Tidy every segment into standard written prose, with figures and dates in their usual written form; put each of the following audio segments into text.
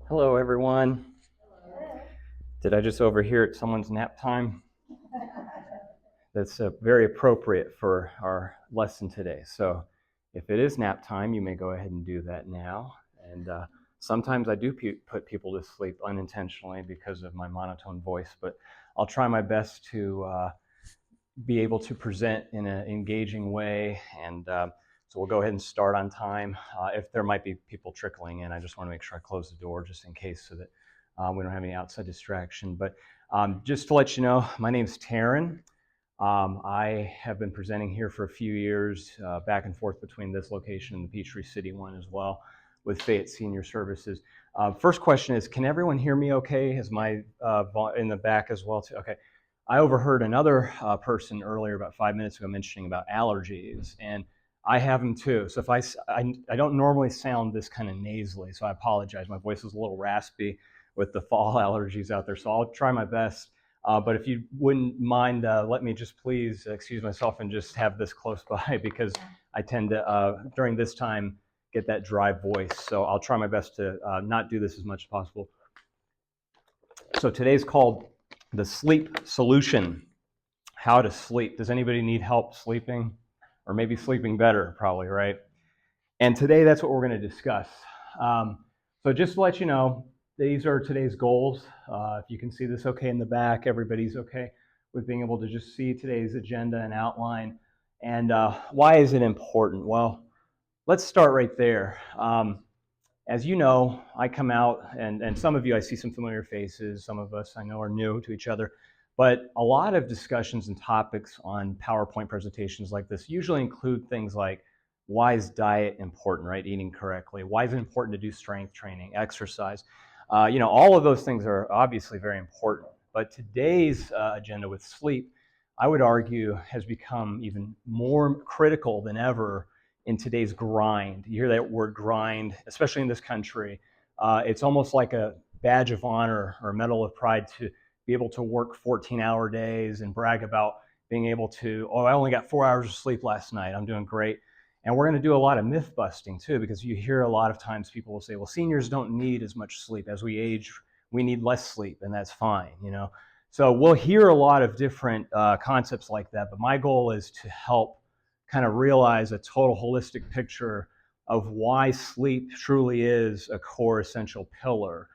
Hello, everyone. Did I just overhear someone's nap time? That's very appropriate for our lesson today. So if it is nap time, you may go ahead and do that now. And sometimes I do put people to sleep unintentionally because of my monotone voice, but I'll try my best to be able to present in an engaging way. And so we'll go ahead and start on time. If there might be people trickling in, I just want to make sure I close the door just in case so that we don't have any outside distraction. But just to let you know, my name's Taryn. I have been presenting here for a few years, back and forth between this location and the Peachtree City one as well, with Fayette Senior Services. First question is, can everyone hear me okay? Is my in the back as well too? Okay. I overheard another person earlier about 5 minutes ago mentioning about allergies, and I have them too. So if I don't normally sound this kind of nasally, so I apologize. My voice is a little raspy with the fall allergies out there, so I'll try my best. But if you wouldn't mind, let me just please excuse myself and just have this close by because I tend to, during this time, get that dry voice. So I'll try my best to not do this as much as possible. So today's called the sleep solution, how to sleep. Does anybody need help sleeping? Or maybe sleeping better, probably, right? And today, that's what we're going to discuss. So just to let you know, these are today's goals. If you can see this okay in the back, everybody's okay with being able to just see today's agenda and outline. And why is it important? Well, let's start right there. As you know, I come out, and some of you, I see some familiar faces. Some of us I know are new to each other. But a lot of discussions and topics on PowerPoint presentations like this usually include things like, why is diet important, right? Eating correctly. Why is it important to do strength training, exercise? All of those things are obviously very important. But today's agenda with sleep, I would argue, has become even more critical than ever in today's grind. You hear that word grind, especially in this country. It's almost like a badge of honor or a medal of pride to be able to work 14-hour days and brag about being able to, I only got 4 hours of sleep last night. I'm doing great. And we're going to do a lot of myth busting too, because you hear a lot of times people will say, well, seniors don't need as much sleep. As we age, we need less sleep, and that's fine, So we'll hear a lot of different concepts like that, but my goal is to help kind of realize a total holistic picture of why sleep truly is a core essential pillar.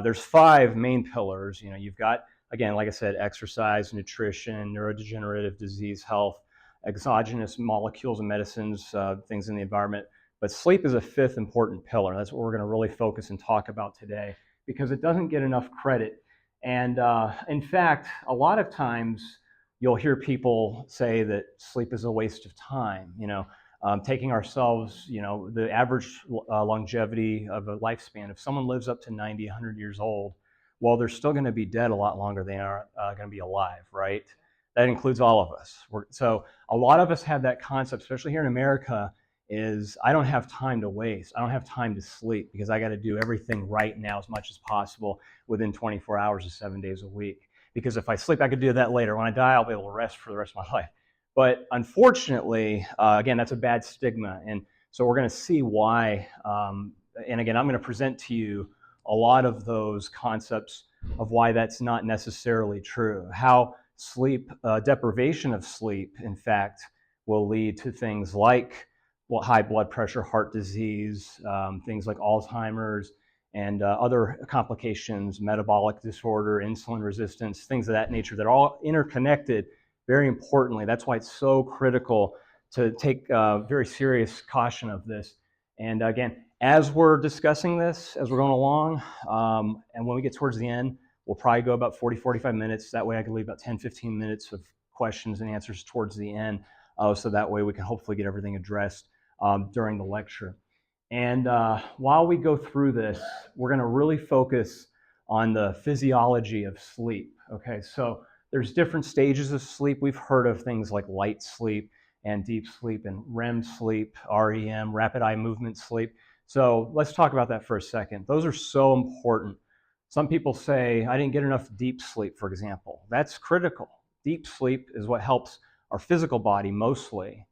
There's 5 main pillars. You've got, again, like I said, exercise, nutrition, neurodegenerative disease health, exogenous molecules and medicines, things in the environment. But sleep is a 5th important pillar. That's what we're going to really focus and talk about today because it doesn't get enough credit. And in fact, a lot of times you'll hear people say that sleep is a waste of time. Taking ourselves, the average longevity of a lifespan, if someone lives up to 90, 100 years old, well, they're still going to be dead a lot longer than they are going to be alive, right? That includes all of us. So a lot of us have that concept, especially here in America, is I don't have time to waste. I don't have time to sleep because I got to do everything right now as much as possible within 24 hours of 7 days a week. Because if I sleep, I could do that later. When I die, I'll be able to rest for the rest of my life. But unfortunately, again, that's a bad stigma. And so we're going to see why. And again, I'm going to present to you a lot of those concepts of why that's not necessarily true. How sleep, deprivation of sleep, in fact, will lead to things like high blood pressure, heart disease, things like Alzheimer's, and other complications, metabolic disorder, insulin resistance, things of that nature that are all interconnected very importantly. That's why it's so critical to take very serious caution of this. And again, as we're discussing this, as we're going along, and when we get towards the end, we'll probably go about 40, 45 minutes. That way I can leave about 10, 15 minutes of questions and answers towards the end. So that way we can hopefully get everything addressed during the lecture. And while we go through this, we're going to really focus on the physiology of sleep. Okay, so there's different stages of sleep. We've heard of things like light sleep and deep sleep and REM sleep, REM, rapid eye movement sleep. So let's talk about that for a second. Those are so important. Some people say, I didn't get enough deep sleep, for example. That's critical. Deep sleep is what helps our physical body mostly.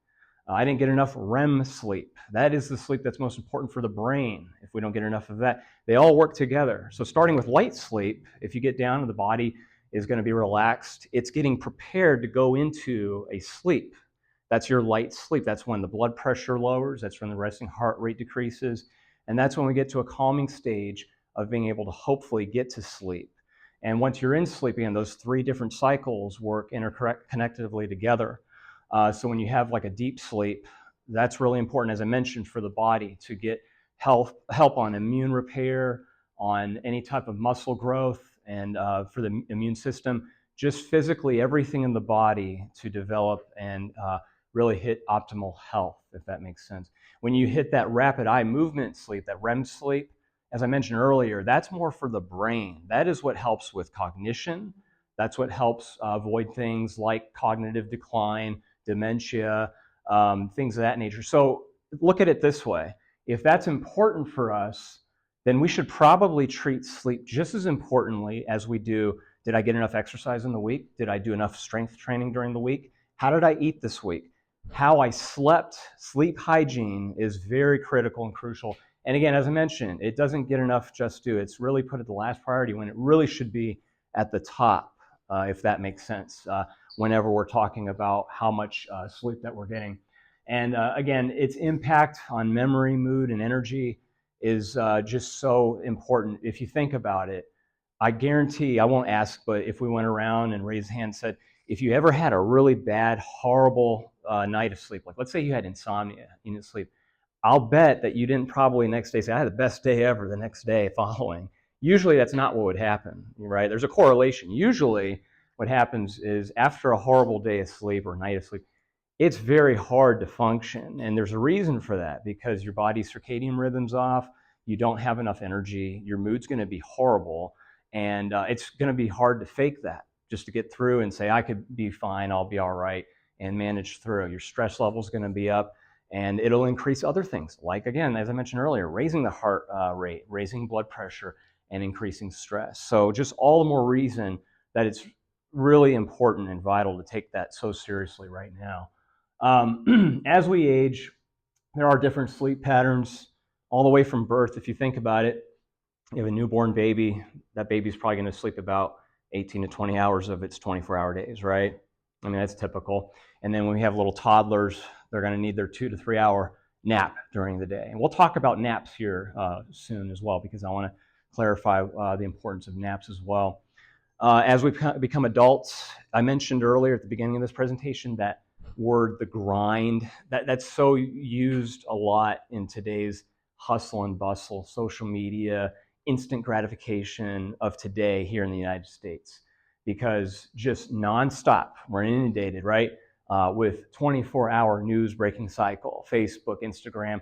I didn't get enough REM sleep. That is the sleep that's most important for the brain. If we don't get enough of that, they all work together. So starting with light sleep, if you get down and the body is going to be relaxed, it's getting prepared to go into a sleep. That's your light sleep. That's when the blood pressure lowers. That's when the resting heart rate decreases. And that's when we get to a calming stage of being able to hopefully get to sleep. And once you're in sleep, again, those three different cycles work interconnectively together. So when you have like a deep sleep, that's really important, as I mentioned, for the body to get help on immune repair, on any type of muscle growth, and for the immune system, just physically everything in the body to develop and really hit optimal health, if that makes sense. When you hit that rapid eye movement sleep, that REM sleep, as I mentioned earlier, that's more for the brain. That is what helps with cognition. That's what helps avoid things like cognitive decline, dementia, things of that nature. So look at it this way. If that's important for us, then we should probably treat sleep just as importantly as we do, did I get enough exercise in the week? Did I do enough strength training during the week? How did I eat this week? How I slept, sleep hygiene is very critical and crucial. And again, as I mentioned, it doesn't get enough just due. It's really put at the last priority when it really should be at the top, if that makes sense, whenever we're talking about how much sleep that we're getting. And again, its impact on memory, mood, and energy is just so important. If you think about it, I guarantee, I won't ask, but if we went around and raised hands and said, if you ever had a really bad, horrible night of sleep, like let's say you had insomnia, you didn't sleep, I'll bet that you didn't probably next day say, I had the best day ever the next day following. Usually that's not what would happen, right? There's a correlation. Usually what happens is after a horrible day of sleep or night of sleep, it's very hard to function. And there's a reason for that, because your body's circadian rhythm's off, you don't have enough energy, your mood's gonna be horrible, and it's gonna be hard to fake that, just to get through and say, I could be fine, I'll be all right, and manage through. Your stress level's gonna be up, and it'll increase other things, like, again, as I mentioned earlier, raising the heart rate, raising blood pressure, and increasing stress. So just all the more reason that it's really important and vital to take that so seriously right now. As we age, there are different sleep patterns all the way from birth. If you think about it, you have a newborn baby, that baby's probably going to sleep about 18 to 20 hours of its 24-hour days, right? I mean, that's typical. And then when we have little toddlers, they're going to need their 2 to 3 hour nap during the day. And we'll talk about naps here soon as well, because I want to clarify the importance of naps as well. As we become adults, I mentioned earlier at the beginning of this presentation that word, the grind, that's so used a lot in today's hustle and bustle, social media, instant gratification of today here in the United States, because just nonstop, we're inundated, right, with 24-hour news breaking cycle, Facebook, Instagram,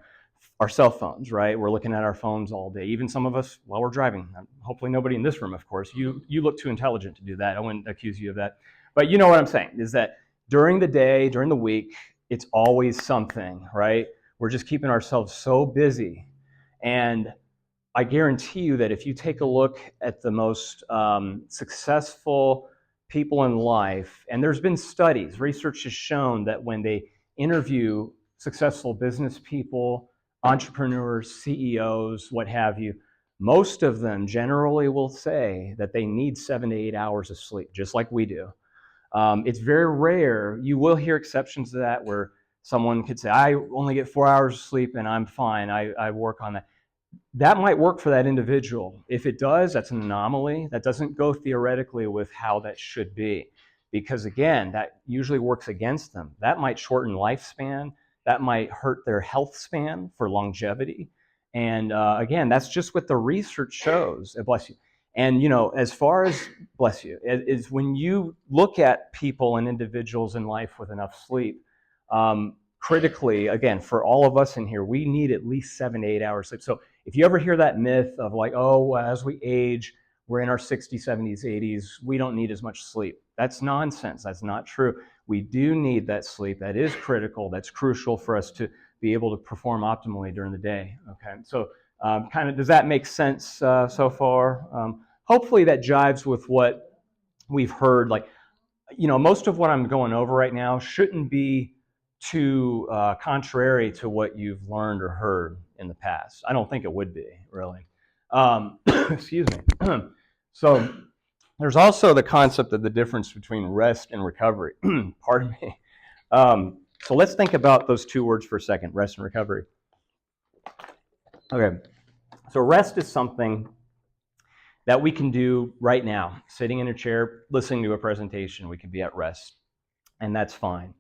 our cell phones, right? We're looking at our phones all day, even some of us while we're driving. Hopefully nobody in this room, of course. You look too intelligent to do that. I wouldn't accuse you of that. But you know what I'm saying, is that during the day, during the week, it's always something, right? We're just keeping ourselves so busy. And I guarantee you that if you take a look at the most successful people in life, and there's been studies, research has shown that when they interview successful business people, entrepreneurs, CEOs, what have you, most of them generally will say that they need 7 to 8 hours of sleep, just like we do. It's very rare. You will hear exceptions to that where someone could say, I only get 4 hours of sleep and I'm fine. I work on that. That might work for that individual. If it does, that's an anomaly. That doesn't go theoretically with how that should be. Because again, that usually works against them. That might shorten lifespan. That might hurt their health span for longevity. And again, that's just what the research shows. Bless you. And you know, as far as, bless you, is when you look at people and individuals in life with enough sleep, critically, again, for all of us in here, we need at least 7 to 8 hours sleep. So if you ever hear that myth of like, oh, as we age, we're in our 60s, 70s, 80s, we don't need as much sleep. That's nonsense. That's not true. We do need that sleep. That is critical. That's crucial for us to be able to perform optimally during the day. Okay, so kind of, does that make sense so far? Hopefully that jives with what we've heard. Like, you know, most of what I'm going over right now shouldn't be too contrary to what you've learned or heard in the past. I don't think it would be, really. Excuse me. So there's also the concept of the difference between rest and recovery. Pardon me. So let's think about those two words for a second, rest and recovery. Okay, so rest is something that we can do right now, sitting in a chair, listening to a presentation. We can be at rest, and that's fine.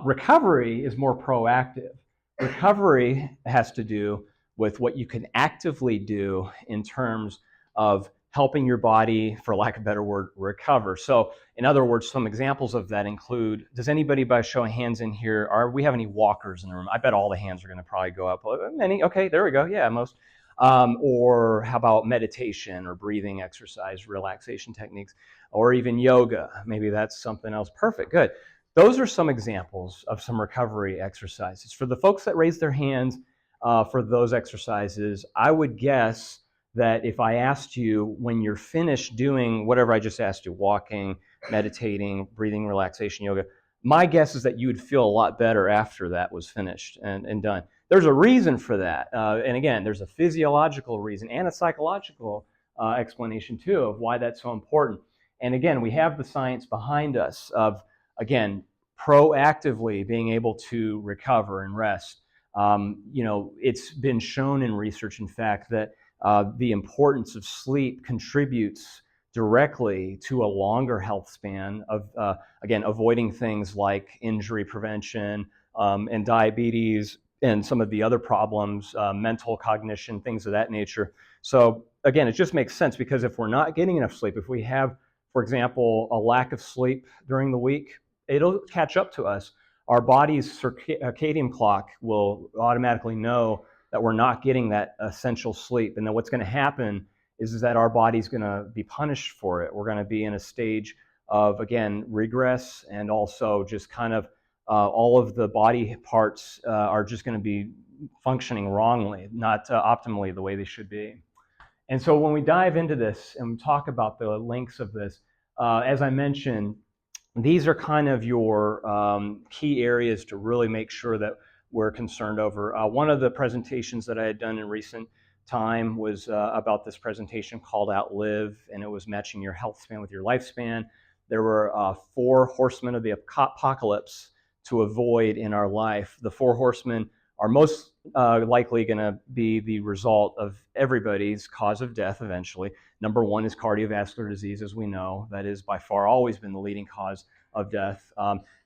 Recovery is more proactive. Recovery has to do with what you can actively do in terms of helping your body, for lack of a better word, recover. So, in other words, some examples of that include, does anybody, by show of hands in here, we have any walkers in the room? I bet all the hands are going to probably go up. Many? Okay, there we go. Yeah, most. Or how about meditation or breathing exercise, relaxation techniques, or even yoga? Maybe that's something else. Perfect, good. Those are some examples of some recovery exercises. For the folks that raise their hands for those exercises, I would guess that if I asked you when you're finished doing whatever I just asked you, walking, meditating, breathing, relaxation, yoga, my guess is that you would feel a lot better after that was finished and done. There's a reason for that. And again, there's a physiological reason and a psychological explanation too of why that's so important. And again, we have the science behind us of, again, proactively being able to recover and rest. It's been shown in research, in fact, that the importance of sleep contributes directly to a longer health span of, again, avoiding things like injury prevention and diabetes and some of the other problems, mental cognition, things of that nature. So again, it just makes sense because if we're not getting enough sleep, if we have, for example, a lack of sleep during the week, it'll catch up to us. Our body's circadian clock will automatically know that we're not getting that essential sleep. And then what's going to happen is that our body's going to be punished for it. We're going to be in a stage of, again, regress, and also just kind of all of the body parts are just going to be functioning wrongly, not optimally the way they should be. And so when we dive into this and talk about the links of this, as I mentioned, these are kind of your key areas to really make sure that we're concerned over. One of the presentations that I had done in recent time was about this presentation called Outlive, and it was matching your health span with your lifespan. There were 4 horsemen of the apocalypse to avoid in our life. The 4 horsemen are most likely going to be the result of everybody's cause of death eventually. Number 1 is cardiovascular disease, as we know. That is by far always been the leading cause of death.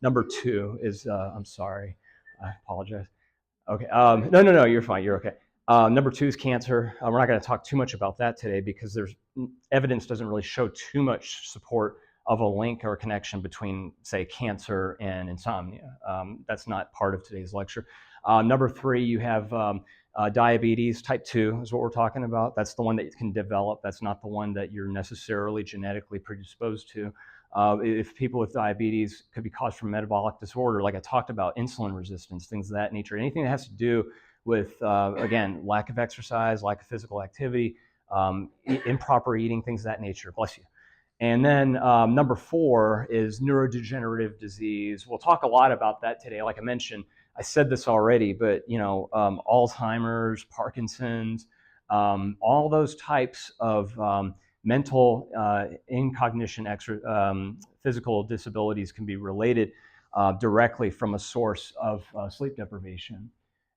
Number 2 is, I'm sorry, I apologize. Okay, no, you're fine, you're okay. Number 2 is cancer. We're not going to talk too much about that today because there's evidence doesn't really show too much support of a link or a connection between, say, cancer and insomnia. That's not part of today's lecture. Number 3, you have diabetes. Type 2 is what we're talking about. That's the one that you can develop. That's not the one that you're necessarily genetically predisposed to. If people with diabetes could be caused from metabolic disorder, like I talked about, insulin resistance, things of that nature, anything that has to do with, again, lack of exercise, lack of physical activity, improper eating, things of that nature. Bless you. And then number 4 is neurodegenerative disease. We'll talk a lot about that today. Like I mentioned, I said this already, but Alzheimer's, Parkinson's, all those types of mental incognition, physical disabilities can be related directly from a source of sleep deprivation.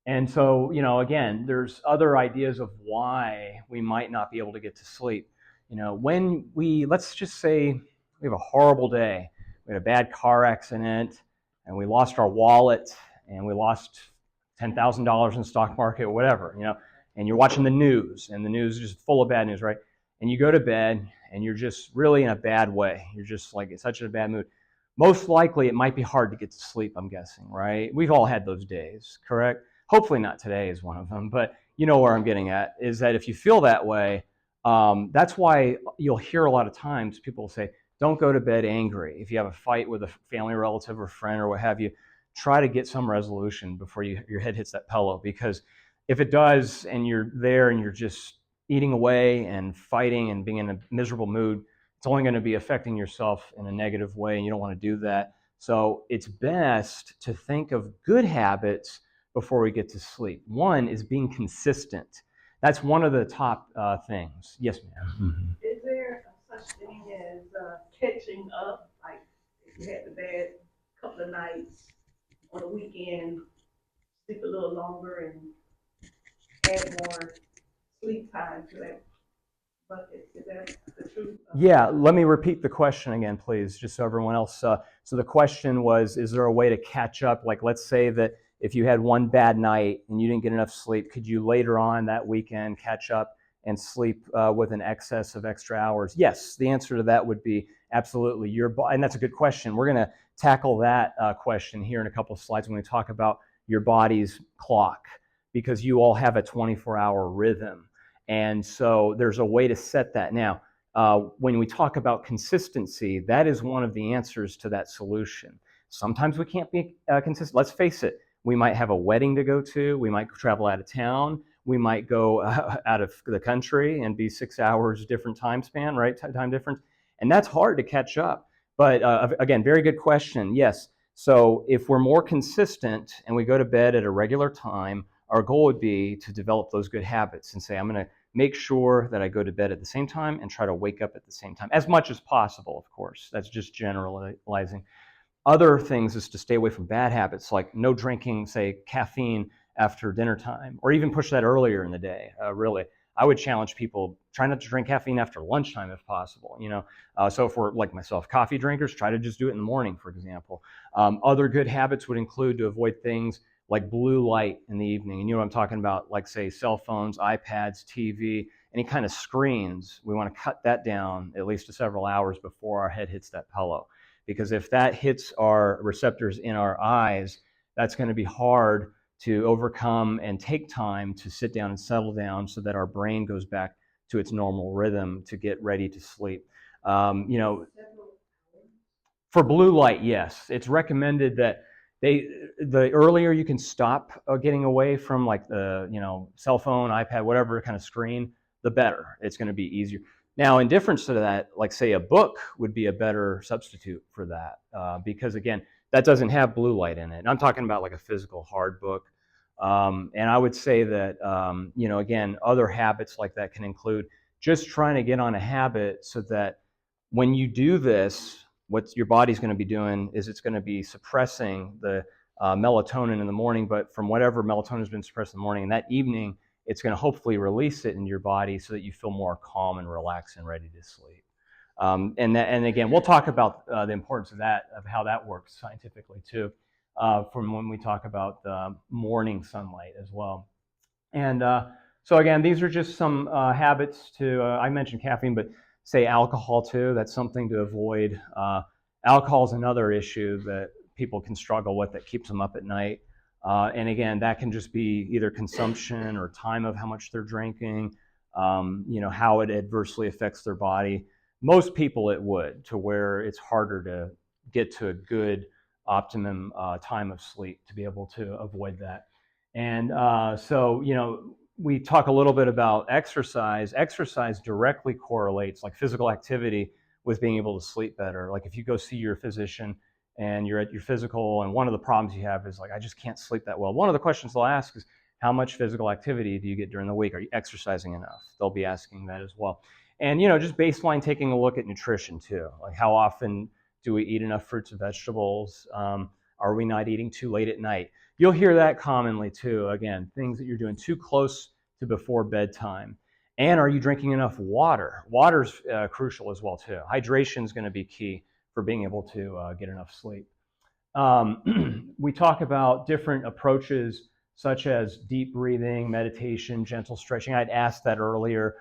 And so, again, there's other ideas of why we might not be able to get to sleep. When let's just say we have a horrible day, we had a bad car accident, and we lost our wallet, and we lost $10,000 in the stock market or whatever, and you're watching the news, and the news is just full of bad news, right? And you go to bed, and you're just really in a bad way. You're just like in such a bad mood. Most likely, it might be hard to get to sleep, I'm guessing, right? We've all had those days, correct? Hopefully not today is one of them, but you know where I'm getting at, is that if you feel that way, that's why you'll hear a lot of times people say, don't go to bed angry. If you have a fight with a family relative or friend or what have you, try to get some resolution before your head hits that pillow, because if it does and you're there and you're just eating away and fighting and being in a miserable mood, it's only going to be affecting yourself in a negative way, and you don't want to do that. So it's best to think of good habits before we get to sleep. One is being consistent. That's one of the top things. Yes, ma'am. Is there such thing as catching up? Like if you had the bad couple of nights on the weekend, sleep a little longer and add more sleep time to that bucket. Is that the truth? Yeah, let me repeat the question again, please, just so everyone else. So the question was, is there a way to catch up? Like, let's say that if you had one bad night and you didn't get enough sleep, could you later on that weekend catch up and sleep with an excess of extra hours? Yes, the answer to that would be absolutely. And that's a good question. We're going to tackle that question here in a couple of slides when we talk about your body's clock, because you all have a 24-hour rhythm. And so there's a way to set that. Now, when we talk about consistency, that is one of the answers to that solution. Sometimes we can't be consistent. Let's face it. We might have a wedding to go to. We might travel out of town. We might go out of the country and be 6 hours different time span, right? Time difference. And that's hard to catch up. But again, very good question. Yes. So if we're more consistent and we go to bed at a regular time, our goal would be to develop those good habits and say, I'm going to make sure that I go to bed at the same time and try to wake up at the same time, as much as possible, of course. That's just generalizing. Other things is to stay away from bad habits, like no drinking, say, caffeine after dinner time, or even push that earlier in the day, really. I would challenge people, try not to drink caffeine after lunchtime if possible. So if we're like myself, coffee drinkers, try to just do it in the morning, for example. Other good habits would include to avoid things like blue light in the evening. And you know what I'm talking about, like say cell phones, iPads, TV, any kind of screens. We want to cut that down at least to several hours before our head hits that pillow. Because if that hits our receptors in our eyes, that's going to be hard to overcome and take time to sit down and settle down so that our brain goes back to its normal rhythm to get ready to sleep. For blue light, yes. It's recommended that the earlier you can stop getting away from like the cell phone, iPad, whatever kind of screen, the better. It's going to be easier. Now, in difference to that, like say a book would be a better substitute for that because again, that doesn't have blue light in it. And I'm talking about like a physical hard book. And I would say that again, other habits like that can include just trying to get on a habit so that when you do this, what your body's going to be doing is it's going to be suppressing the melatonin in the morning, but from whatever melatonin has been suppressed in the morning, and that evening, it's going to hopefully release it in your body so that you feel more calm and relaxed and ready to sleep. And again, we'll talk about the importance of that, of how that works scientifically too, from when we talk about morning sunlight as well. And so again, these are just some habits to, I mentioned caffeine, but say alcohol too, that's something to avoid. Alcohol is another issue that people can struggle with that keeps them up at night. And again, that can just be either consumption or time of how much they're drinking, how it adversely affects their body. Most people it would, to where it's harder to get to a good optimum time of sleep to be able to avoid that. And so, we talk a little bit about exercise. Exercise directly correlates, like physical activity, with being able to sleep better. Like if you go see your physician and you're at your physical, and one of the problems you have is like, I just can't sleep that well. One of the questions they'll ask is, how much physical activity do you get during the week? Are you exercising enough? They'll be asking that as well. And, just baseline taking a look at nutrition too. Like how often do we eat enough fruits and vegetables? Are we not eating too late at night? You'll hear that commonly too. Again, things that you're doing too close to before bedtime. And are you drinking enough water? Water's crucial as well too. Hydration is going to be key for being able to get enough sleep. We talk about different approaches such as deep breathing, meditation, gentle stretching. I'd asked that earlier.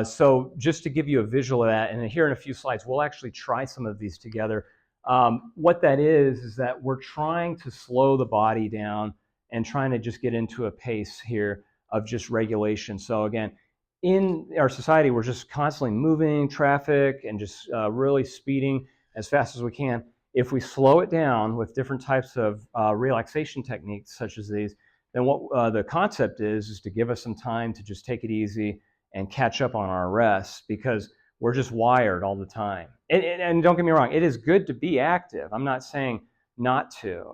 So just to give you a visual of that, and here in a few slides, we'll actually try some of these together. What that is that we're trying to slow the body down and trying to just get into a pace here of just regulation. So again, in our society, we're just constantly moving, traffic, and just really speeding as fast as we can. If we slow it down with different types of relaxation techniques such as these, then what the concept is to give us some time to just take it easy and catch up on our rest, because we're just wired all the time. And don't get me wrong, it is good to be active. I'm not saying not to.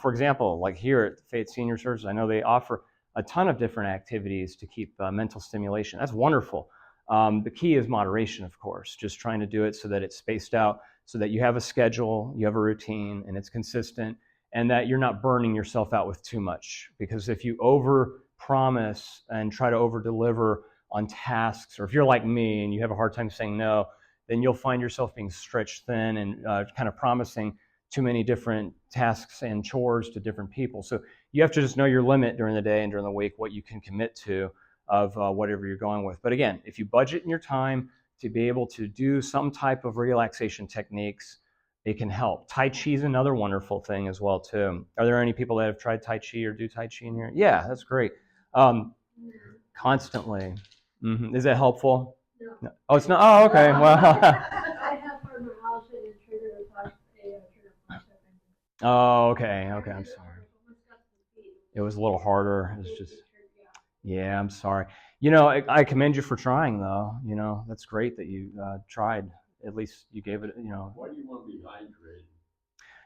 For example, like here at Fayette Senior Services, I know they offer a ton of different activities to keep mental stimulation. That's wonderful. The key is moderation, of course, just trying to do it so that it's spaced out, so that you have a schedule, you have a routine, and it's consistent, and that you're not burning yourself out with too much. Because if you over promise and try to over deliver on tasks, or if you're like me and you have a hard time saying no, then you'll find yourself being stretched thin and kind of promising too many different tasks and chores to different people. So you have to just know your limit during the day and during the week, what you can commit to of whatever you're going with. But again, if you budget in your time to be able to do some type of relaxation techniques, it can help. Tai Chi is another wonderful thing as well too. Are there any people that have tried Tai Chi or do Tai Chi in here? Yeah, that's great. Constantly. Is that helpful? No. Oh, it's not. Oh, okay. Well. I have part of my house and it triggered a trigger Oh, okay. Okay, I'm sorry. It was a little harder. It's just. Yeah, I'm sorry. You know, I commend you for trying, though. You know, that's great that you tried. At least you gave it. You know. Why do you want to be hydrated?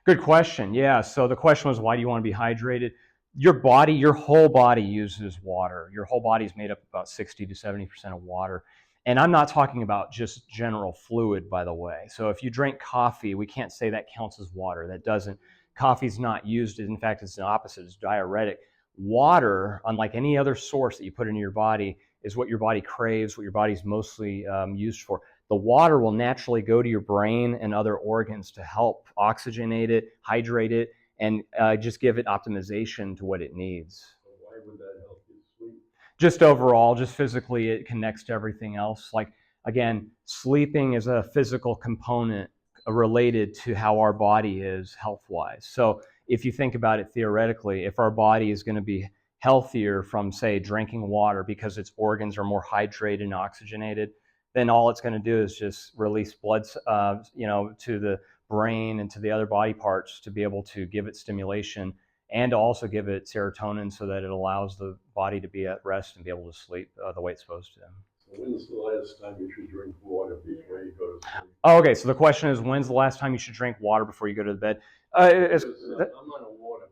Good question. Yeah. So the question was, why do you want to be hydrated? Your body, your whole body uses water. Your whole body is made up about 60 to 70% of water. And I'm not talking about just general fluid, by the way. So if you drink coffee, we can't say that counts as water. That doesn't. Coffee's not used. In fact, it's the opposite. It's diuretic. Water, unlike any other source that you put into your body, is what your body craves, what your body's mostly used for. The water will naturally go to your brain and other organs to help oxygenate it, hydrate it, and just give it optimization to what it needs. So why would that help you sleep? Just overall, just physically, it connects to everything else. Like, again, sleeping is a physical component related to how our body is health-wise. So if you think about it theoretically, if our body is going to be healthier from, say, drinking water because its organs are more hydrated and oxygenated, then all it's going to do is just release blood, to the brain and to the other body parts to be able to give it stimulation and also give it serotonin so that it allows the body to be at rest and be able to sleep the way it's supposed to. So when's the last time you should drink water before you go to sleep? Oh, okay, so the question is, when's the last time you should drink water before you go to bed? I'm on a water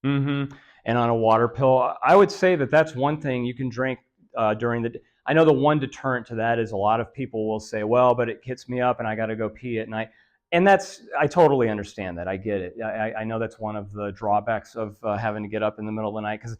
pill. And on a water pill, I would say that that's one thing you can drink during the day. I know the one deterrent to that is a lot of people will say, well, but it gets me up and I got to go pee at night. And I totally understand that. I get it. I know that's one of the drawbacks of having to get up in the middle of the night, because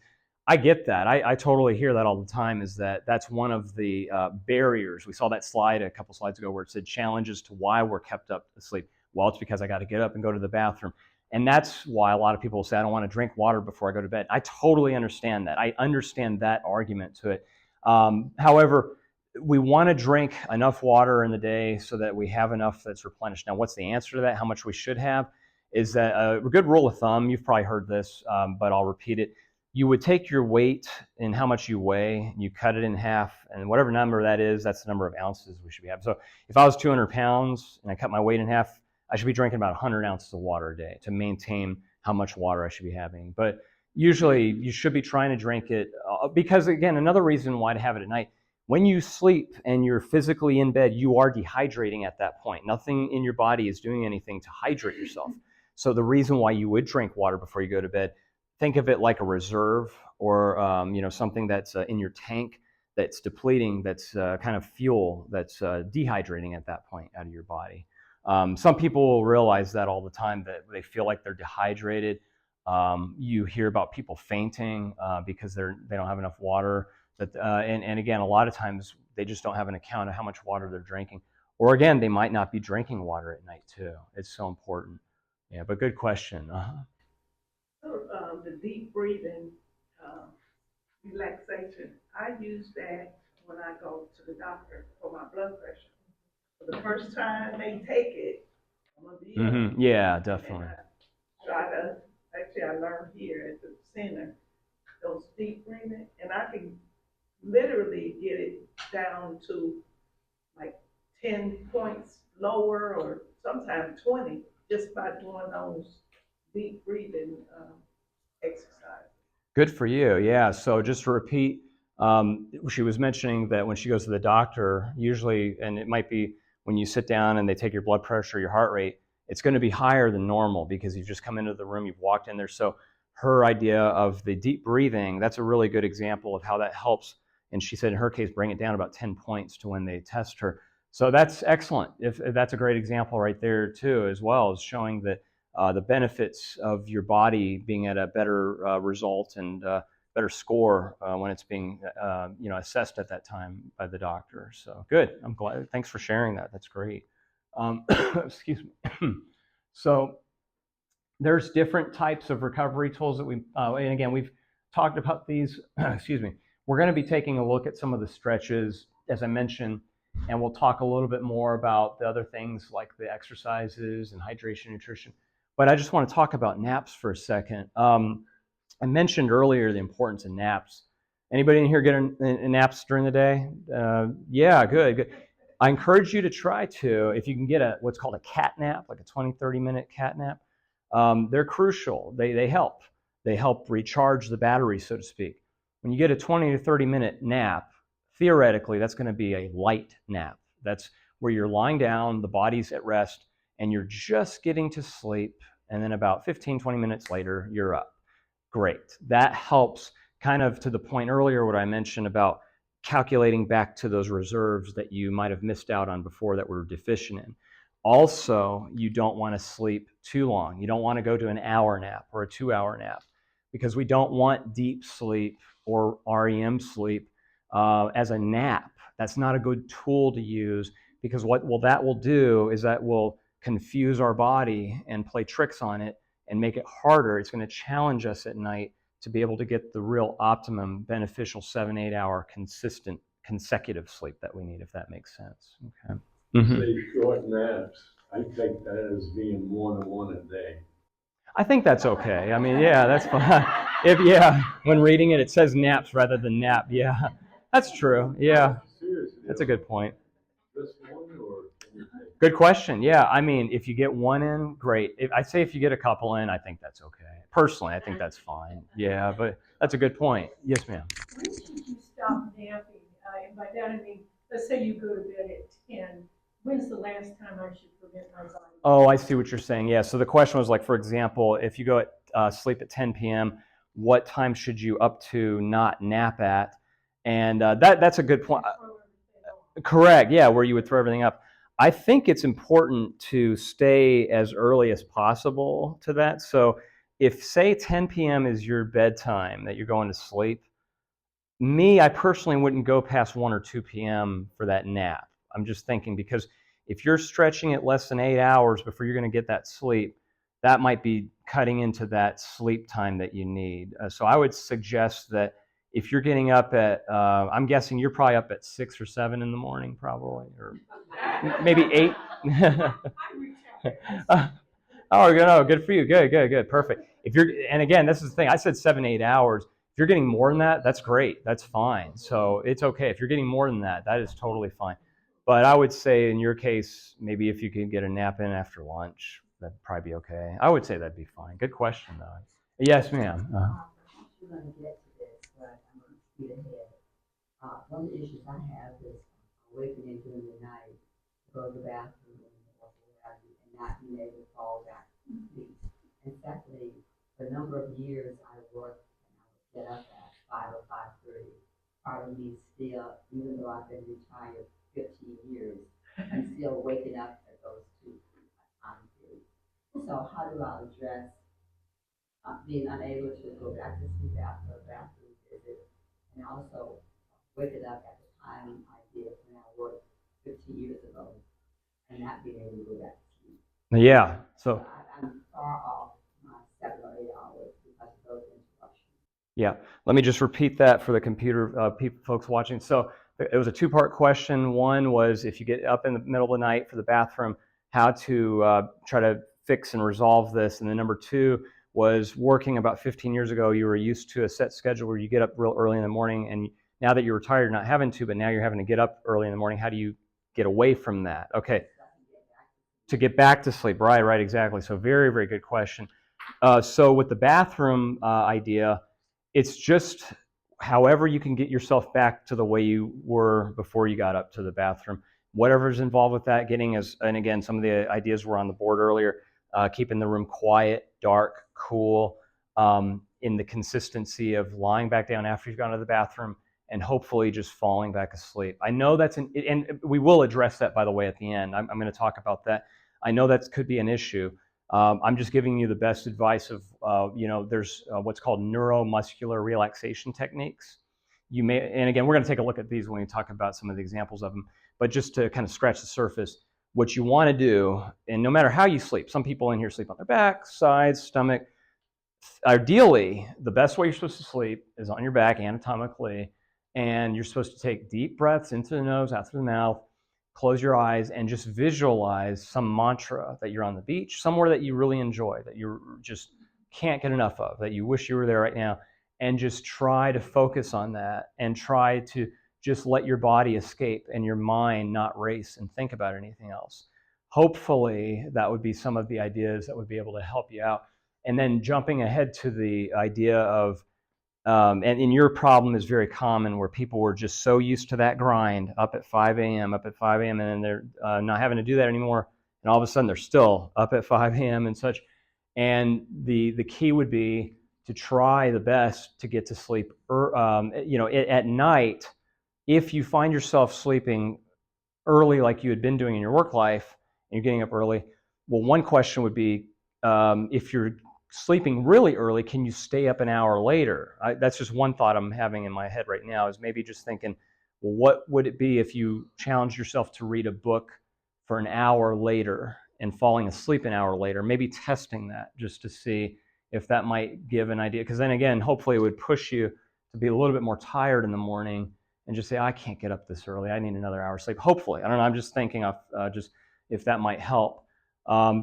I get that. I totally hear that all the time, is that's one of the barriers. We saw that slide a couple slides ago where it said challenges to why we're kept up asleep. Well, it's because I got to get up and go to the bathroom. And that's why a lot of people will say, I don't want to drink water before I go to bed. I totally understand that. I understand that argument to it. However, we want to drink enough water in the day so that we have enough that's replenished. Now, what's the answer to that? How much we should have is that a good rule of thumb, you've probably heard this, but I'll repeat it. You would take your weight and how much you weigh, and you cut it in half, and whatever number that is, that's the number of ounces we should be having. So if I was 200 pounds and I cut my weight in half, I should be drinking about 100 ounces of water a day to maintain how much water I should be having. But usually you should be trying to drink it because, again, another reason why to have it at night, when you sleep and you're physically in bed, you are dehydrating at that point. Nothing in your body is doing anything to hydrate yourself. So the reason why you would drink water before you go to bed, think of it like a reserve or something that's in your tank that's depleting, that's kind of fuel that's dehydrating at that point out of your body. Some people will realize that all the time, that they feel like they're dehydrated. You hear about people fainting because they don't have enough water. And again, a lot of times they just don't have an account of how much water they're drinking. Or again, they might not be drinking water at night too. It's so important. Yeah, but good question. The deep breathing, relaxation, I use that when I go to the doctor for my blood pressure. For the first time they take it, I'm gonna be up. Yeah, definitely. I learned here at the center, those deep breathing, and I can literally get it down to like 10 points lower, or sometimes 20, just by doing those deep breathing exercises. Good for you. Yeah. So just to repeat, she was mentioning that when she goes to the doctor, usually, and it might be when you sit down and they take your blood pressure, your heart rate, it's going to be higher than normal because you've just come into the room, you've walked in there. So her idea of the deep breathing, that's a really good example of how that helps. And she said in her case, bring it down about 10 points to when they test her. So that's excellent. If that's a great example right there too, as well as showing that the benefits of your body being at a better result and better score when it's being assessed at that time by the doctor. So good. I'm glad. Thanks for sharing that. That's great. Excuse me. So there's different types of recovery tools that and again, we've talked about these. Excuse me. We're going to be taking a look at some of the stretches, as I mentioned, and we'll talk a little bit more about the other things like the exercises and hydration, nutrition. But I just want to talk about naps for a second. I mentioned earlier the importance of naps. Anybody in here get naps during the day? Yeah, good. I encourage you to try to, if you can get what's called a cat nap, like a 20, 30-minute cat nap. They're crucial. They help. They help recharge the battery, so to speak. When you get a 20 to 30-minute nap, theoretically, that's going to be a light nap. That's where you're lying down, the body's at rest, and you're just getting to sleep, and then about 15, 20 minutes later, you're up. Great. That helps kind of to the point earlier what I mentioned about calculating back to those reserves that you might have missed out on before that were deficient in. Also, you don't want to sleep too long. You don't want to go to an hour nap or a 2-hour nap because we don't want deep sleep or REM sleep as a nap. That's not a good tool to use because what that will do is that will confuse our body and play tricks on it and make it harder. It's going to challenge us at night to be able to get the real optimum beneficial 7-8 hour consistent consecutive sleep that we need, if that makes sense. Okay. Mm-hmm. Say short naps, I take that as being more than one a day. I think that's okay. I mean, yeah, that's fine. When reading it, it says naps rather than nap. Yeah, that's true. Yeah, Seriously, that's a good point. just one or can you take? Good question. Yeah, I mean, if you get one in, great. I'd say if you get a couple in, I think that's okay. Personally, I think that's fine. Yeah, but that's a good point. Yes, ma'am. When should you stop napping? And by that I mean, let's say you go to bed at 10. When's the last time I should prevent my body? Oh, I see what you're saying. Yeah, so the question was like, for example, if you go sleep at 10 p.m., what time should you up to not nap at? And that's a good point. Correct, yeah, where you would throw everything up. I think it's important to stay as early as possible to that. So if, say, 10 p.m. is your bedtime that you're going to sleep, I personally wouldn't go past 1 or 2 p.m. for that nap. I'm just thinking because if you're stretching it less than 8 hours before you're going to get that sleep, that might be cutting into that sleep time that you need. So I would suggest that if you're getting up at, I'm guessing you're probably up at 6 or 7 in the morning, probably, or maybe 8. Oh, good for you. Good, perfect. And again, this is the thing. I said 7-8 hours. If you're getting more than that, that's great. That's fine. So it's okay. If you're getting more than that, that is totally fine. But I would say in your case, maybe if you could get a nap in after lunch, that'd probably be okay. I would say that'd be fine. Good question, though. Yes, ma'am. I'm going to get to this, but I'm going to speed ahead. One of the issues I have is awakening during the night, go to the bathroom or whatever, and not being able to fall back to sleep. And secondly, the number of years I worked and I would get up at 5 or 5:30, part of me still, even though I've been retired 15 years, I'm still waking up at those 2 time periods. So how do I address being unable to go back to sleep after a bathroom visit, and also waking up at the time I did when I worked 15 years ago, and not being able to go back to sleep? Yeah. So I'm far off my 7 or 8 hours because of those interruptions. yeah, let me just repeat that for the computer folks watching. So it was a 2-part question. One was if you get up in the middle of the night for the bathroom, how to try to fix and resolve this. And then number 2 was working about 15 years ago, you were used to a set schedule where you get up real early in the morning, and now that you're retired, you're not having to, but now you're having to get up early in the morning. How do you get away from that? Okay, to get back to sleep. Right, exactly. So very, very good question. So with the bathroom idea, it's just however you can get yourself back to the way you were before you got up to the bathroom. whatever's involved with that, getting as, and again, some of the ideas were on the board earlier, keeping the room quiet, dark, cool, in the consistency of lying back down after you've gone to the bathroom and hopefully just falling back asleep. I know that's and we will address that, by the way, at the end. I'm going to talk about that. I know that could be an issue. I'm just giving you the best advice of, there's what's called neuromuscular relaxation techniques. You may, and again, we're going to take a look at these when we talk about some of the examples of them, but just to kind of scratch the surface, what you want to do, and no matter how you sleep, some people in here sleep on their back, sides, stomach. Ideally, the best way you're supposed to sleep is on your back anatomically, and you're supposed to take deep breaths into the nose, out through the mouth, close your eyes, and just visualize some mantra that you're on the beach, somewhere that you really enjoy, that you just can't get enough of, that you wish you were there right now, and just try to focus on that and try to just let your body escape and your mind not race and think about anything else. Hopefully, that would be some of the ideas that would be able to help you out. And then jumping ahead to the idea of, and your problem is very common where people were just so used to that grind, up at 5 a.m., and then they're not having to do that anymore. And all of a sudden they're still up at 5 a.m. and such. And the key would be to try the best to get to sleep, at night. If you find yourself sleeping early like you had been doing in your work life and you're getting up early, well, one question would be, if you're sleeping really early, can you stay up an hour later? That's just one thought I'm having in my head right now, is maybe just thinking, well, what would it be if you challenged yourself to read a book for an hour later and falling asleep an hour later, maybe testing that just to see if that might give an idea. Because then again, hopefully it would push you to be a little bit more tired in the morning and just say, I can't get up this early. I need another hour sleep. Hopefully, I don't know. I'm just thinking of just if that might help.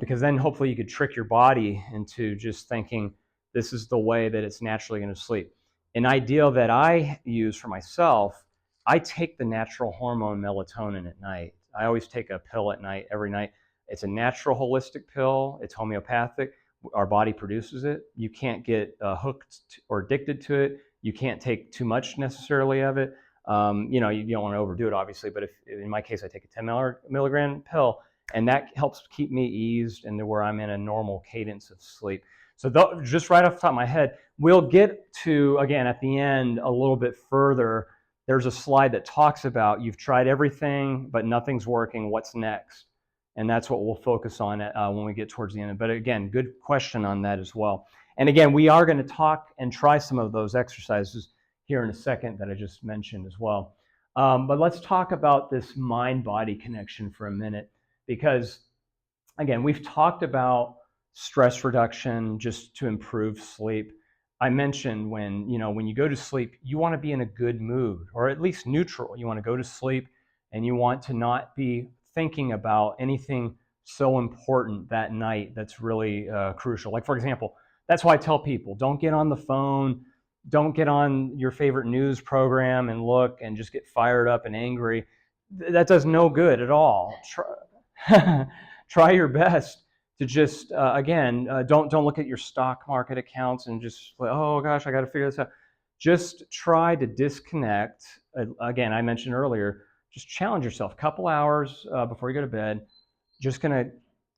Because then hopefully you could trick your body into just thinking this is the way that it's naturally going to sleep. An ideal that I use for myself, I take the natural hormone melatonin at night. I always take a pill at night, every night. It's a natural holistic pill. It's homeopathic. Our body produces it. You can't get hooked or addicted to it. You can't take too much necessarily of it. You don't want to overdo it, obviously, but if in my case, I take a 10 milligram pill, and that helps keep me eased into where I'm in a normal cadence of sleep. So just right off the top of my head, we'll get to, again, at the end a little bit further, there's a slide that talks about you've tried everything, but nothing's working. What's next? And that's what we'll focus on when we get towards the end. But again, good question on that as well. And again, we are going to talk and try some of those exercises here in a second that I just mentioned as well. But let's talk about this mind-body connection for a minute. Because, again, we've talked about stress reduction just to improve sleep. I mentioned when you go to sleep, you want to be in a good mood, or at least neutral. You want to go to sleep and you want to not be thinking about anything so important that night that's really crucial. Like, for example, that's why I tell people, don't get on the phone, don't get on your favorite news program and look and just get fired up and angry. That does no good at all. Try your best to just don't look at your stock market accounts and just like, oh gosh, I got to figure this out. Just try to disconnect. Again, I mentioned earlier, just challenge yourself. A couple hours before you go to bed, just gonna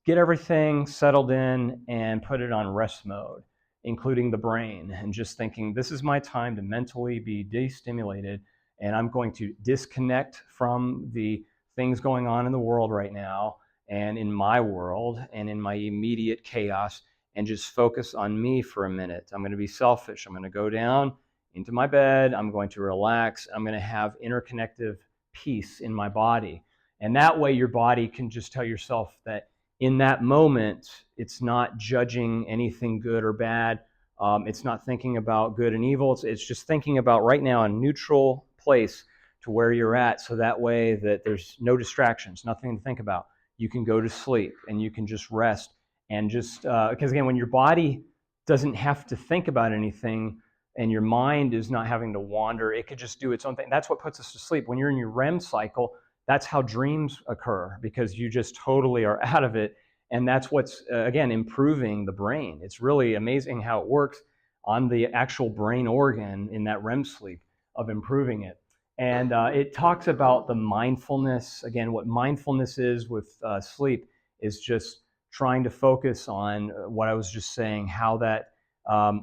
get everything settled in and put it on rest mode, including the brain, and just thinking, this is my time to mentally be destimulated, and I'm going to disconnect from the things going on in the world right now and in my world and in my immediate chaos, and just focus on me for a minute. I'm going to be selfish. I'm going to go down into my bed. I'm going to relax. I'm going to have interconnective peace in my body. And that way your body can just tell yourself that in that moment, it's not judging anything good or bad. It's not thinking about good and evil. It's just thinking about right now a neutral place to where you're at, so that way that there's no distractions, nothing to think about. You can go to sleep and you can just rest. And just, because again, when your body doesn't have to think about anything and your mind is not having to wander, it could just do its own thing. That's what puts us to sleep. When you're in your REM cycle, that's how dreams occur, because you just totally are out of it. And that's what's, again, improving the brain. It's really amazing how it works on the actual brain organ in that REM sleep of improving it. And it talks about the mindfulness. Again, what mindfulness is with sleep is just trying to focus on what I was just saying, how that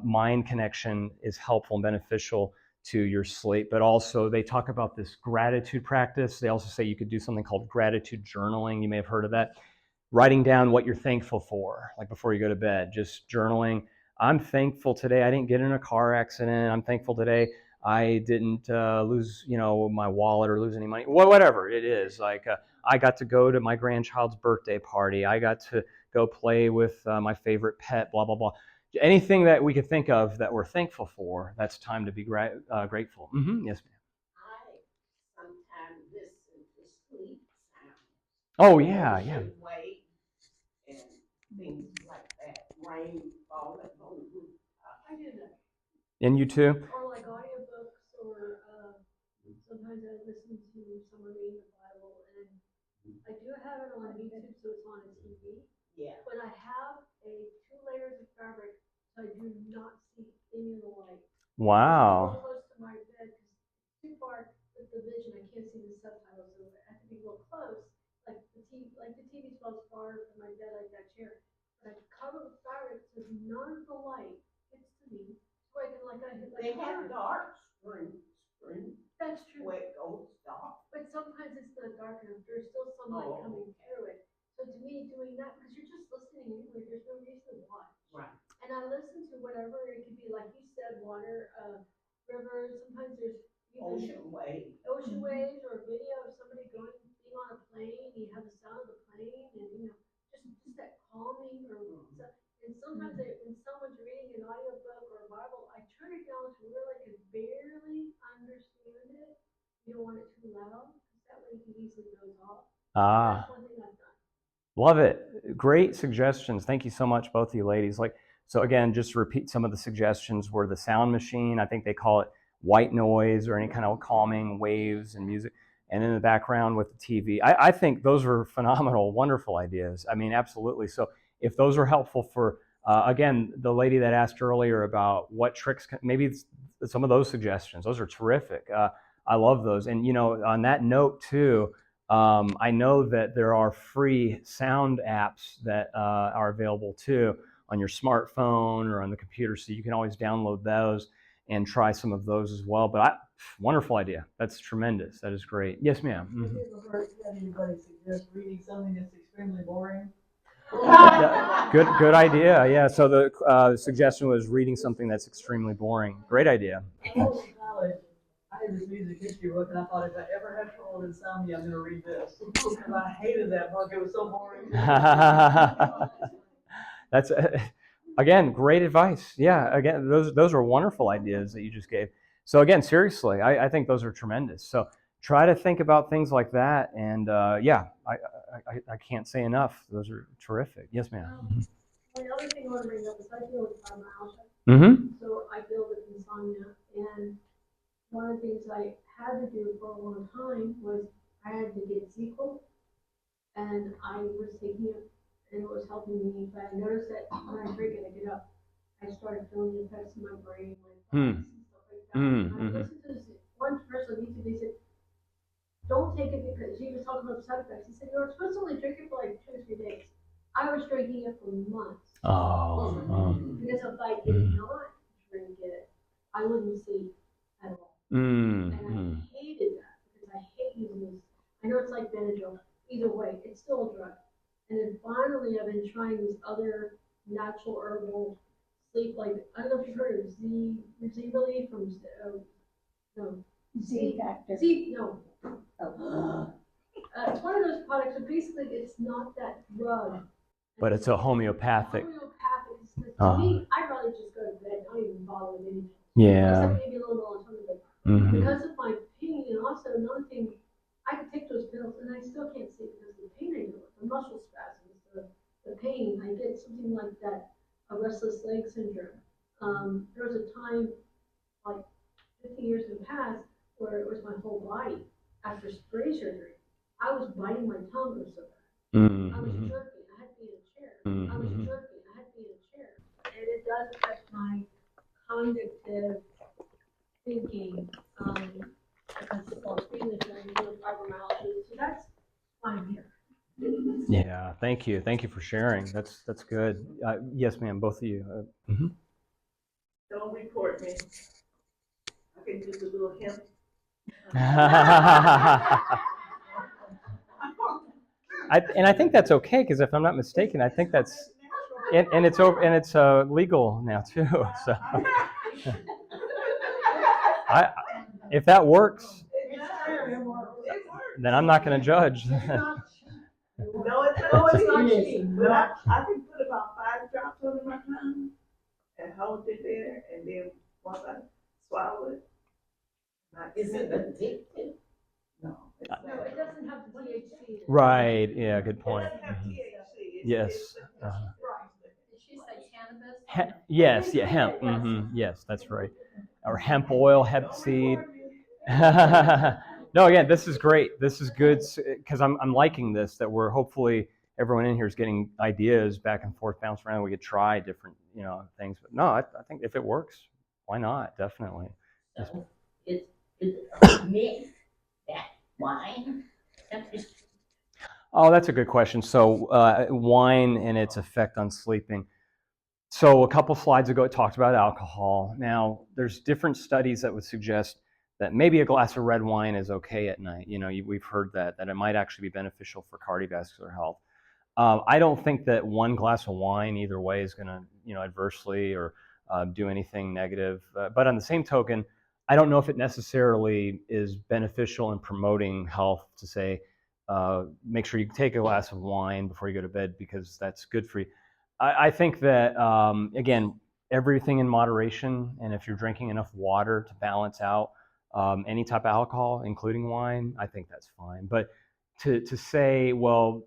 mind connection is helpful and beneficial to your sleep. But also they talk about this gratitude practice. They also say you could do something called gratitude journaling. You may have heard of that. Writing down what you're thankful for, like before you go to bed, just journaling. I'm thankful today I didn't get in a car accident. I'm thankful today I didn't lose, my wallet or lose any money. Whatever it is, like I got to go to my grandchild's birthday party. I got to go play with my favorite pet. Blah blah blah. Anything that we could think of that we're thankful for, that's time to be grateful. Yes, ma'am. I sometimes listen to sleep sounds. Oh yeah, yeah. Wait and things like that. Rain falling on the roof. I do that. And you too? Or like audiobooks, or sometimes I listen to someone reading the Bible, and I do have it on YouTube, so it's on a TV. Yeah. But I have a 2 layers of fabric, so I do not see any of the light. Wow. I'm close to my bed, because too far with the vision, I can't see the subtitles, so I have to be real close. Like the TV's well far from my bed, like that chair. But I cover with fabric so none of the light gets to me. So I can They have dark screen. That's true. Where it goes dark. But sometimes it's not dark enough. There's still sunlight coming through it. So to me, doing that, because you're just listening anyway, there's no reason to watch. Right. And I listen to whatever it could be, like you said, water, rivers. Sometimes there's Ocean waves. Ocean waves, or a video of somebody being on a plane. You have the sound of the plane, and just that calming. And sometimes when someone's reading an audiobook or a Bible, I turn it down to where I can barely understand it. You don't want it too loud, because that way you can easily doze off. That's one thing I've done. Love it. Great suggestions. Thank you so much, both of you ladies. So again, just to repeat some of the suggestions were the sound machine. I think they call it white noise, or any kind of calming waves and music. And in the background with the TV. I think those were phenomenal, wonderful ideas. I mean, absolutely. So if those are helpful for, again, the lady that asked earlier about what tricks, maybe some of those suggestions, those are terrific. I love those. And, on that note too, I know that there are free sound apps that are available too on your smartphone or on the computer, so you can always download those and try some of those as well. But wonderful idea. That's tremendous. That is great. Yes, ma'am. Have you ever heard anybody suggest reading something that's extremely boring? Yeah, good idea. Yeah. So the suggestion was reading something that's extremely boring. Great idea. When I was in college, I had this music history book, and I thought, if I ever have trouble with insomnia, I'm going to read this. Because I hated that book. It was so boring. That's again, great advice. Yeah, again, those are wonderful ideas that you just gave. So again, seriously, I think those are tremendous. So try to think about things like that, and I can't say enough. Those are terrific. Yes, ma'am. The other thing I want to bring up is I deal with fibromyalgia. Mm-hmm. So I deal with insomnia, and one of the things I had to do for a long time was I had to get Sequel, and I was taking it, and it was helping me. But I noticed that when I drink it, I get up, I started feeling the effects in my brain, my thoughts and stuff like that. And I listened to this one person on YouTube. They said, "Don't take it," because he was talking about side effects. He said, "You're supposed to only drink it for like 2 or 3 days." I was drinking it for months. Because if I did not drink it, I wouldn't sleep at all. And I hated that, because I hate using this. I know it's like Benadryl. Either way, it's still a drug. And then finally, I've been trying these other natural herbal sleep, like, I don't know if you've heard of Z Relief from, it's one of those products, but basically it's not that drug. But it's a homeopathic. To me, I'd rather just go to bed, not even bother with anything. Yeah. Except maybe a little melatonin, but because of my pain, and also another thing, I could take those pills and I still can't sleep because of the pain I get, the muscle spasms, the pain. I get something like that, a restless leg syndrome. There was a time, like 50 years in the past, where it was my whole body. After spray surgery, I was biting my tongue, it was so bad. I was jerking, I had to be in a chair. I was jerking, I had to be in a chair. And it does affect my cognitive thinking, because Thank you. Thank you for sharing. That's good. Yes, ma'am, both of you. Don't report me. I can use a little hemp. I think that's okay, because if I'm not mistaken, I think that's and it's over and it's legal now too. So if that works, then I'm not going to judge. No, it's not cheap. But I can put about 5 drops under my tongue and hold it there, and then once I swallow it, is it addictive? No. No, it doesn't have the THC. Right. Yeah. Good point. It doesn't have THC. Yes. Did she say cannabis? Yes. Yeah. Hemp. Yes, that's right. Or hemp oil, hemp seed. No, again, this is great. This is good because I'm liking this. That we're hopefully everyone in here is getting ideas back and forth, bounce around. We could try different, things. But no, I think if it works, why not? Definitely. So it's mixed that wine. Oh, that's a good question. So wine and its effect on sleeping. So a couple slides ago, it talked about alcohol. Now, there's different studies that would suggest that maybe a glass of red wine is okay at night. We've heard that it might actually be beneficial for cardiovascular health. I don't think that one glass of wine either way is going to, adversely or do anything negative. But on the same token, I don't know if it necessarily is beneficial in promoting health to say, make sure you take a glass of wine before you go to bed because that's good for you. I think that, again, everything in moderation, and if you're drinking enough water to balance out any type of alcohol, including wine, I think that's fine. But to say, well,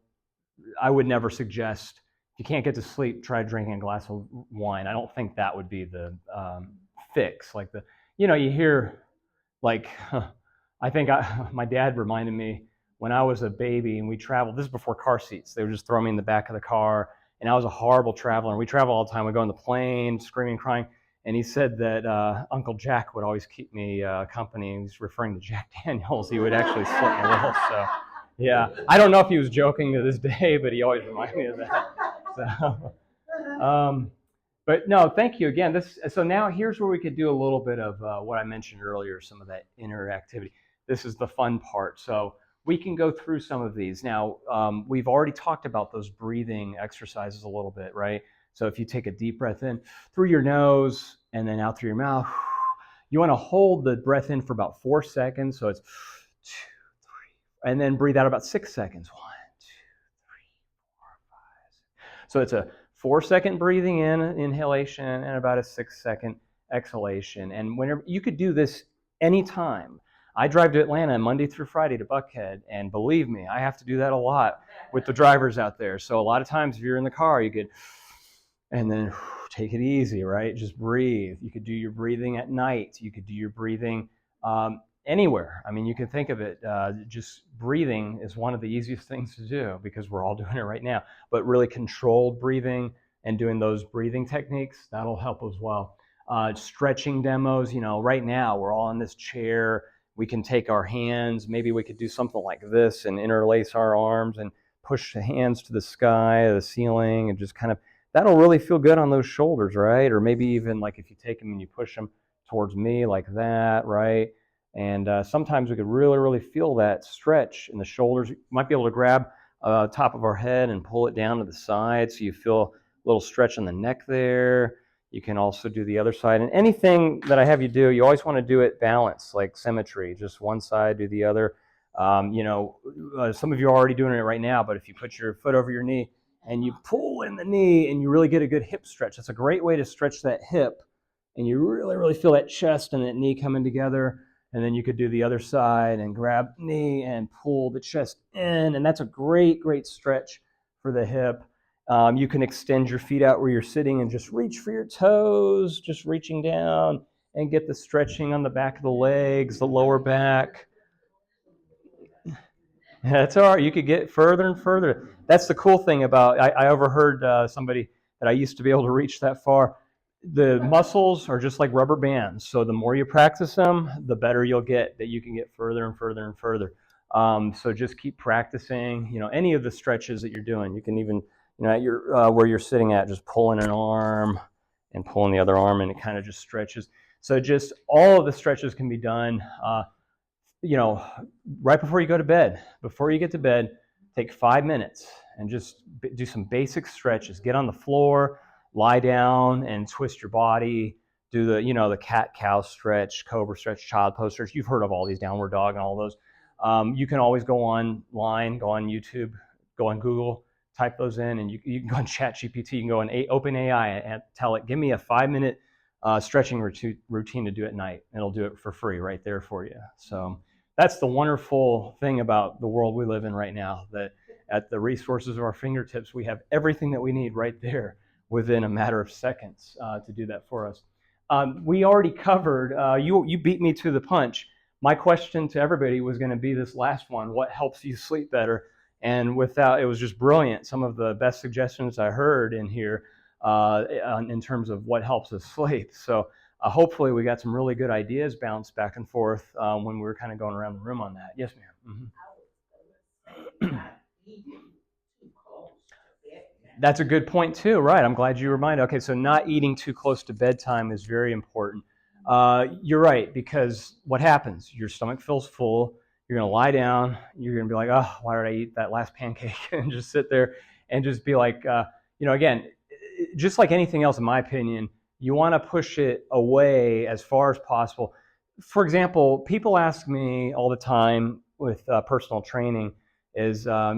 I would never suggest, if you can't get to sleep, try drinking a glass of wine. I don't think that would be the fix. Like you hear, like, I think my dad reminded me when I was a baby and we traveled, this is before car seats, they would just throw me in the back of the car. And I was a horrible traveler. And we travel all the time. We go on the plane, screaming, crying. And he said that Uncle Jack would always keep me company. He's referring to Jack Daniels. He would actually slip me a little. So, yeah. I don't know if he was joking to this day, but he always reminded me of that. So, but no, thank you again. So now here's where we could do a little bit of what I mentioned earlier, some of that interactivity. This is the fun part. So we can go through some of these. Now, we've already talked about those breathing exercises a little bit, right? So if you take a deep breath in through your nose and then out through your mouth, you want to hold the breath in for about 4 seconds. So it's 2, 3, and then breathe out about 6 seconds. 1, 2, 3, 4, 5, 6. So it's a 4-second breathing in, inhalation, and about a 6-second exhalation. And whenever you could do this anytime. I drive to Atlanta Monday through Friday to Buckhead, and believe me, I have to do that a lot with the drivers out there. So a lot of times if you're in the car, you could, and then take it easy, right? Just breathe. You could do your breathing at night. You could do your breathing anywhere. I mean, you can think of it, just breathing is one of the easiest things to do because we're all doing it right now. But really controlled breathing and doing those breathing techniques, that'll help as well. Stretching demos, right now we're all in this chair. We can take our hands, maybe we could do something like this and interlace our arms and push the hands to the sky, the ceiling, and just kind of, that'll really feel good on those shoulders, right? Or maybe even like if you take them and you push them towards me like that, right? And sometimes we could really, really feel that stretch in the shoulders. You might be able to grab top of our head and pull it down to the side so you feel a little stretch in the neck there. You can also do the other side. And anything that I have you do, you always want to do it balanced, like symmetry. Just one side, do the other. Some of you are already doing it right now, but if you put your foot over your knee and you pull in the knee and you really get a good hip stretch, that's a great way to stretch that hip. And you really, really feel that chest and that knee coming together. And then you could do the other side and grab knee and pull the chest in. And that's a great, great stretch for the hip. You can extend your feet out where you're sitting and just reach for your toes, just reaching down and get the stretching on the back of the legs, the lower back. That's all right. You could get further and further. That's the cool thing about, I overheard somebody that I used to be able to reach that far. The muscles are just like rubber bands. So the more you practice them, the better you'll get, that you can get further and further and further. So just keep practicing. Any of the stretches that you're doing. You can even, at your where you're sitting at, just pulling an arm and pulling the other arm, and it kind of just stretches. So just all of the stretches can be done. Right before you go to bed. Before you get to bed, take 5 minutes and just do some basic stretches. Get on the floor, lie down, and twist your body. Do the cat-cow stretch, cobra stretch, child pose stretch. You've heard of all these, downward dog and all those. You can always go online, go on YouTube, go on Google, type those in, and you can go on ChatGPT. You can go on OpenAI and tell it, give me a 5-minute stretching routine to do at night. And it'll do it for free right there for you. So that's the wonderful thing about the world we live in right now, that at the resources of our fingertips, we have everything that we need right there within a matter of seconds to do that for us. We already covered, you beat me to the punch. My question to everybody was going to be this last one: what helps you sleep better? And it was just brilliant. Some of the best suggestions I heard in here in terms of what helps us sleep. So hopefully we got some really good ideas bounced back and forth when we were kind of going around the room on that. Yes, ma'am. That's a good point too, right? I'm glad you reminded. Okay, so not eating too close to bedtime is very important. You're right, because what happens? Your stomach feels full. You're going to lie down. You're going to be like, oh, why did I eat that last pancake? And just sit there and just be like, again, just like anything else, in my opinion, you want to push it away as far as possible. For example, people ask me all the time with personal training is, I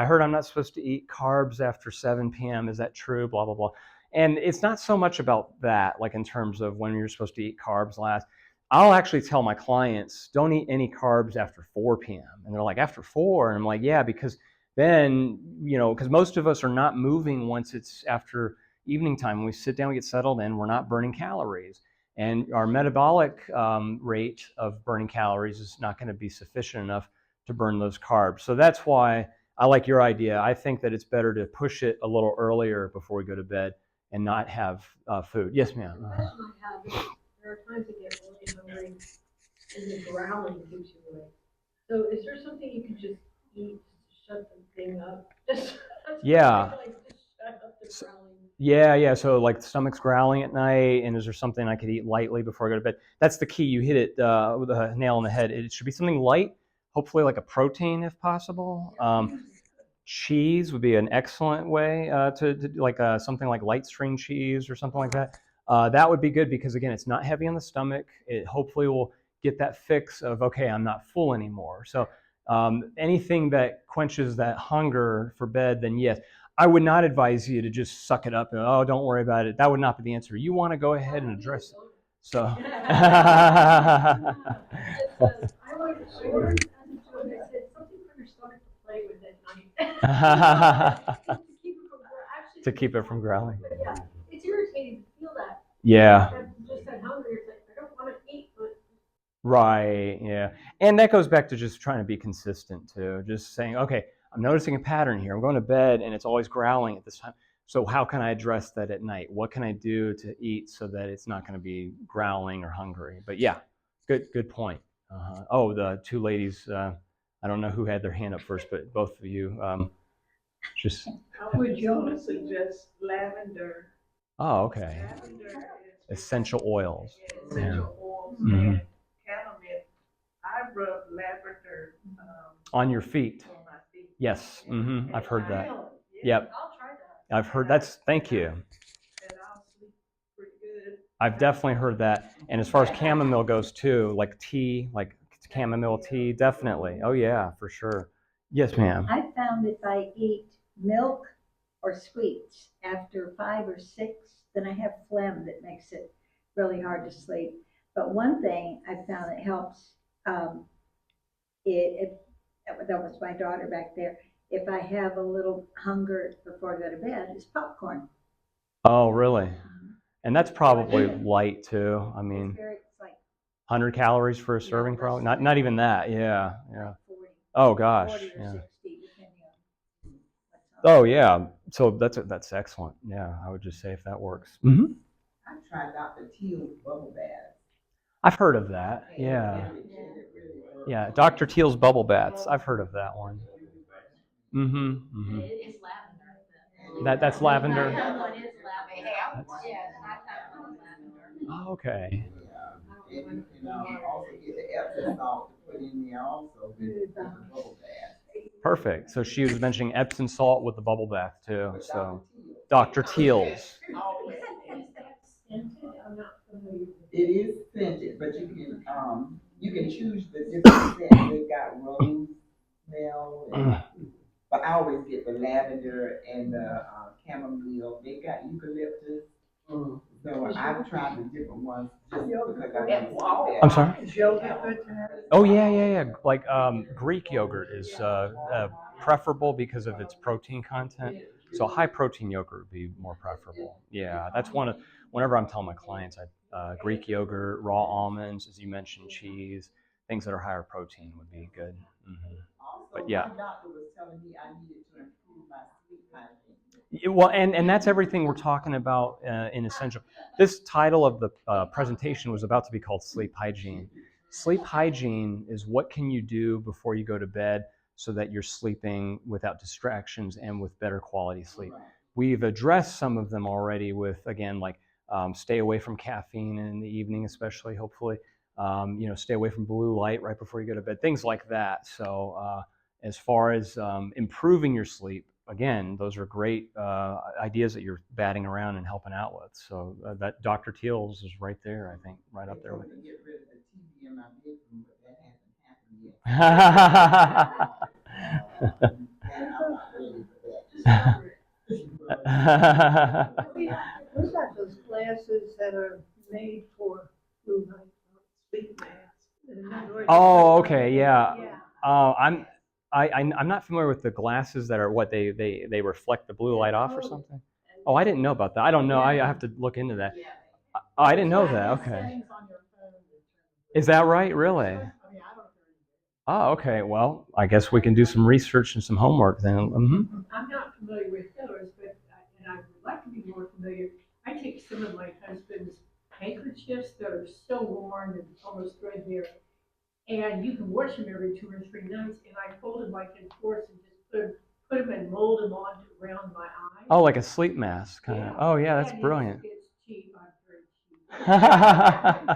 heard I'm not supposed to eat carbs after 7 p.m. Is that true? Blah, blah, blah. And it's not so much about that, like in terms of when you're supposed to eat carbs last. I'll actually tell my clients, don't eat any carbs after 4 p.m. And they're like, after 4? And I'm like, yeah, because then, because most of us are not moving once it's after evening time. When we sit down, we get settled in, we're not burning calories. And our metabolic rate of burning calories is not going to be sufficient enough to burn those carbs. So that's why I like your idea. I think that it's better to push it a little earlier before we go to bed and not have food. Yes, ma'am. The question I have is, there are times I get really hungry and the growling keeps you awake. So is there something you can just eat to shut the thing up? Yeah. Just shut up the growling. Yeah. So like the stomach's growling at night, and is there something I could eat lightly before I go to bed? That's the key. You hit it with a nail on the head. It should be something light, hopefully like a protein if possible. Cheese would be an excellent way to like something like light string cheese or something like that. That would be good because, again, it's not heavy on the stomach. It hopefully will get that fix of, okay, I'm not full anymore. So anything that quenches that hunger for bed, then yes. I would not advise you to just suck it up and, oh, don't worry about it. That would not be the answer. You want to go ahead and address it. So. I wanted to share, as a joke, I said, something for your stomach to play with at night. To keep it from growling. But yeah, it's irritating to feel that. Yeah. Just that hunger, it's like, I don't want to eat, but. Right, yeah. And that goes back to just trying to be consistent too. Just saying, okay, I'm noticing a pattern here. I'm going to bed and it's always growling at this time. So how can I address that at night? What can I do to eat so that it's not going to be growling or hungry? But yeah, good point. Oh, the two ladies, I don't know who had their hand up first, but both of you, just. I would suggest lavender. Oh, okay. Lavender is Essential oils. essential oils Mhm. and chamomile. I rub lavender On your feet. on my feet. Yes, I've heard that. Yeah. Yep, I'll try that. I've heard that's. Thank you. And I'll sleep pretty good. I've definitely heard that. And as far as chamomile goes too, like tea, like chamomile tea, definitely. Oh yeah, for sure. Yes, ma'am. I found if I eat milk or sweets after 5 or 6, then I have phlegm that makes it really hard to sleep. But one thing I found that helps, that was my daughter back there, if I have a little hunger before I go to bed, is popcorn. Oh, really? And that's probably light too. I mean, It's like 100 calories for a serving, probably. Not even that. Yeah. 40, Oh gosh. 40 or Yeah. 60, depending on what's on. Oh yeah. So that's excellent. Yeah, I would just say if that works. Mm-hmm. I tried Dr. Teal's bubble bath. I've heard of that. Yeah. It really Yeah, Dr. Teal's bubble baths. I've heard of that one. Mm-hmm. It's lavender. That's lavender. Someone is lavender. That's- Yes, I have lavender. Oh, okay. And you can also get the Epsom salt to put in there also with the bubble bath. Perfect. So she was mentioning Epsom salt with the bubble bath too. So Dr. Teal's. It is scented, but you can choose the different scents. They've got rose smell, but I always get the lavender and the chamomile. They got eucalyptus. So I've tried the different ones just because I want to see that. I'm sorry? Is yoga good to have? Oh yeah. Like Greek yogurt is preferable because of its protein content. So high protein yogurt would be more preferable. Yeah, that's whenever I'm telling my clients, Greek yogurt, raw almonds, as you mentioned, cheese, things that are higher protein would be good. Mm-hmm. Also, But yeah. my doctor was telling me I needed to improve my sleep hygiene. Well, and that's everything we're talking about in Essential. This title of the presentation was about to be called Sleep Hygiene. Sleep hygiene is what can you do before you go to bed so that you're sleeping without distractions and with better quality sleep. We've addressed some of them already with, again, like stay away from caffeine in the evening, especially, hopefully. Stay away from blue light right before you go to bed, things like that. So as far as improving your sleep, again, those are great ideas that you're batting around and helping out with. So that Dr. Teal's is right there, I think, right up there with it. Get rid of the TV in my bedroom, but that hasn't happened yet. And I'm not ready for that. What about those glasses that are made for blue light, sleep masks? Oh, okay, yeah. I'm not familiar with the glasses that are what they reflect the blue light off or something. Oh, I didn't know about that. I don't know. I have to look into that. Oh, I didn't know that. Okay. Is that right? Really? Oh, okay. Well, I guess we can do some research and some homework then. Mm-hmm. I'm not familiar with those, but I would like to be more familiar. I take some of my husband's handkerchiefs that are so worn and almost threadbare, and you can wash them every 2 or 3 nights. And I fold them like in fours and just put them and mold them on around my eyes. Oh, like a sleep mask kind of. Oh, yeah, that's brilliant. It's cheap. I'm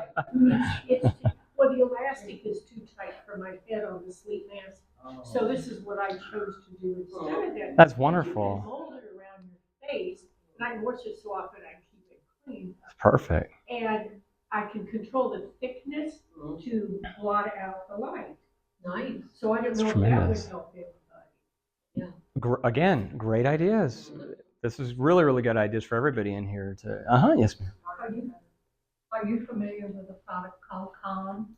very cheap. Well, the elastic is too tight for my head on the sleep mask. So this is what I chose to do instead of that. That's wonderful. You can mold it around your face, and I wash it so often I keep it clean. That's perfect. And I can control the thickness to blot out the light. Nice. So I don't That's know if tremendous. that would help everybody. Again, great ideas. This is really, really good ideas for everybody in here to. Yes, ma'am. Are you familiar with a product called Calm?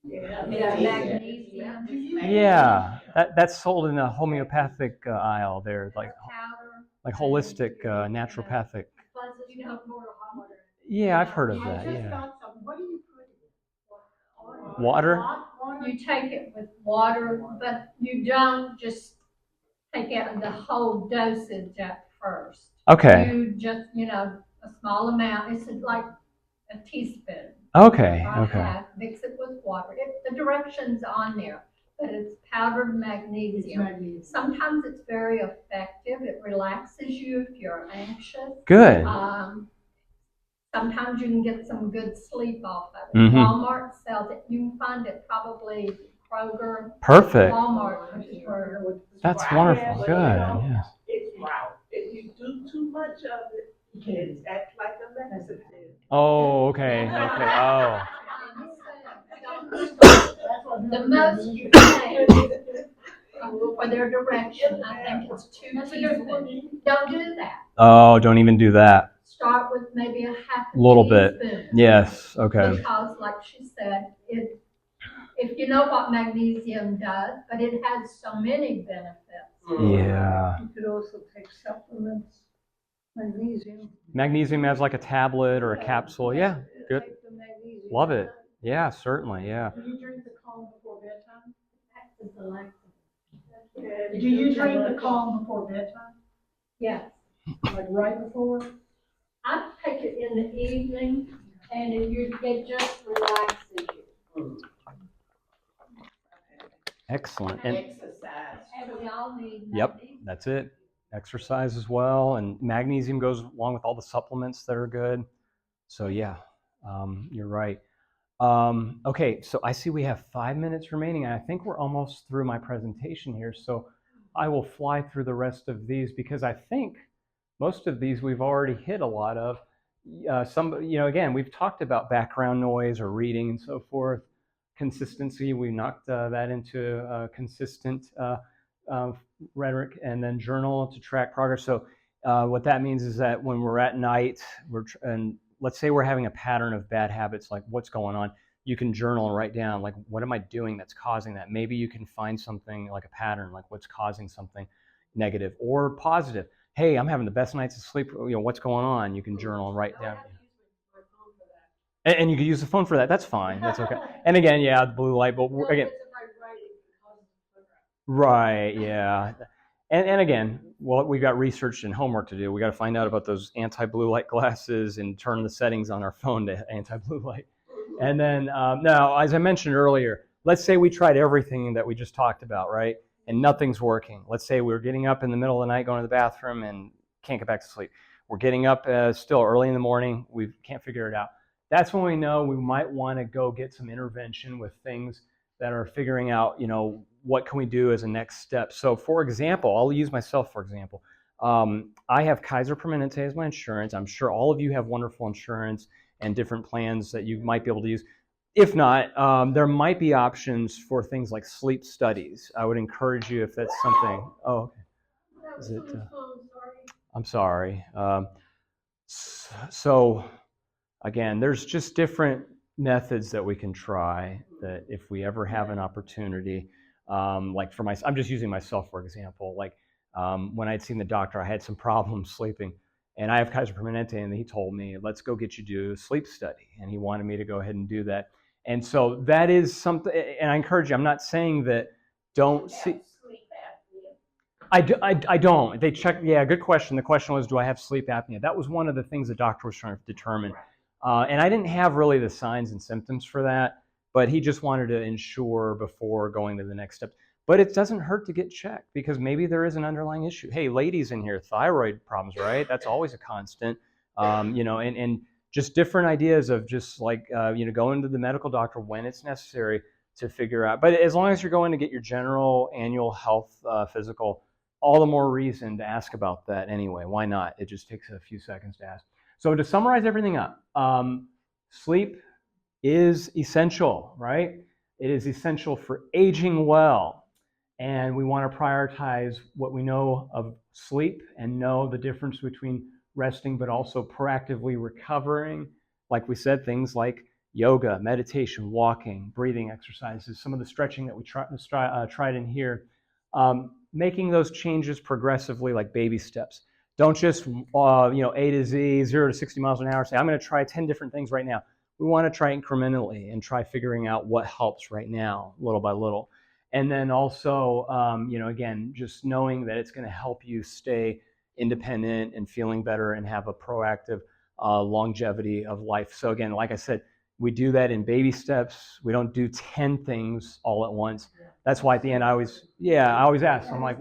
Yeah. Magnesium. Yeah, that's sold in the homeopathic aisle there, like Powder. holistic naturopathic. You know, water. Yeah, I've heard of that. I just Yeah. got some. What do you put in it? Water? You take it with water, but you don't just take out the whole dosage at first. Okay. You just, a small amount. It's like a teaspoon. Okay. or Okay. half, mix it with water. The directions on there, but it's powdered magnesium. Sometimes it's very effective. It relaxes you if you're anxious. Good. Sometimes you can get some good sleep off of it. Mhm. Walmart sells it. You can find it probably Kroger. Perfect. Walmart, which is where That's wonderful. Good. Yeah. It's wow. If you do too much of it, it acts like a laxative. Oh, okay. Okay. Oh. the most you pay for their direction. I think it's 2 teaspoons. Don't do that. Oh, don't even do that. Start with maybe a half a Little bit. teaspoon. Yes. Okay. Because, like she said, if you know what magnesium does, but it has so many benefits. Yeah. You could also take supplements, magnesium. Magnesium as like a tablet or a capsule. Yeah. Good. Take the magnesium. Love it. Yeah, certainly. Yeah. Do you drink the calm before bedtime? It's a laxative. Do you drink the calm before bedtime? Yes. Like right before? I take it in the evening, and it just relaxes you. Excellent. And Exercise. And we all need yep, magnesium. that's it. Exercise as well, and magnesium goes along with all the supplements that are good. So yeah, you're right. Okay, so I see we have 5 minutes remaining, and I think we're almost through my presentation here. So I will fly through the rest of these because I think most of these we've already hit a lot of. Again, we've talked about background noise or reading and so forth. Consistency, we knocked that into consistent rhetoric, and then journal to track progress. So what that means is that when we're at night, and let's say we're having a pattern of bad habits, like what's going on, you can journal and write down, like, what am I doing that's causing that? Maybe you can find something like a pattern, like what's causing something negative or positive. Hey, I'm having the best nights of sleep. What's going on? You can journal and write down. And you can use the phone for that. That's fine. That's okay. And again, yeah, the blue light, but again, right, yeah. And again, well, we've got research and homework to do. We got to find out about those anti-blue light glasses and turn the settings on our phone to anti-blue light. And then now, as I mentioned earlier, let's say we tried everything that we just talked about, right? And nothing's working. Let's say we're getting up in the middle of the night, going to the bathroom, and can't get back to sleep. We're getting up still early in the morning. We can't figure it out. That's when we know we might want to go get some intervention with things that are figuring out, what can we do as a next step. So for example, I'll use myself for example. I have Kaiser Permanente as my insurance. I'm sure all of you have wonderful insurance and different plans that you might be able to use. If not, there might be options for things like sleep studies. I would encourage you if that's something. Oh, okay. Is it? I'm sorry. So again, there's just different methods that we can try that if we ever have an opportunity, like for I'm just using myself for example, like when I'd seen the doctor, I had some problems sleeping, and I have Kaiser Permanente, and he told me, let's go get you to do a sleep study, and he wanted me to go ahead and do that. And so that is something, and I encourage you, I'm not saying that don't see. I don't. They check, yeah, good question. The question was, do I have sleep apnea? That was one of the things the doctor was trying to determine. And I didn't have really the signs and symptoms for that, but he just wanted to ensure before going to the next step. But it doesn't hurt to get checked because maybe there is an underlying issue. Hey, ladies in here, thyroid problems, right? That's always a constant, and just different ideas of just like, going to the medical doctor when it's necessary to figure out. But as long as you're going to get your general annual health physical, all the more reason to ask about that anyway. Why not? It just takes a few seconds to ask. So to summarize everything up, sleep is essential, right? It is essential for aging well. And we want to prioritize what we know of sleep and know the difference between resting but also proactively recovering. Like we said, things like yoga, meditation, walking, breathing exercises, some of the stretching that we tried in here. Making those changes progressively, like baby steps. Don't just, A to Z, 0 to 60 miles an hour, say, I'm going to try 10 different things right now. We want to try incrementally and try figuring out what helps right now, little by little. And then also, again, just knowing that it's going to help you stay independent and feeling better and have a proactive longevity of life. So again, like I said, we do that in baby steps. We don't do 10 things all at once. That's why at the end I always ask, I'm like,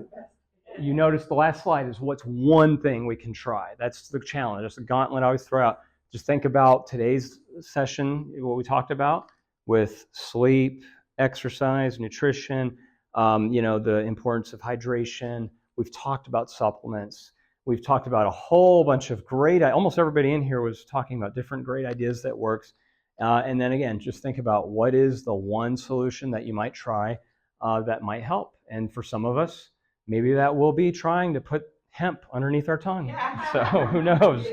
you notice the last slide is what's one thing we can try. That's the challenge. That's the gauntlet I always throw out. Just think about today's session, what we talked about with sleep, exercise, nutrition, the importance of hydration. We've talked about supplements. We've talked about a whole bunch of almost everybody in here was talking about different great ideas that works. And then again, just think about what is the one solution that you might try that might help. And for some of us, maybe that will be trying to put hemp underneath our tongue. So who knows?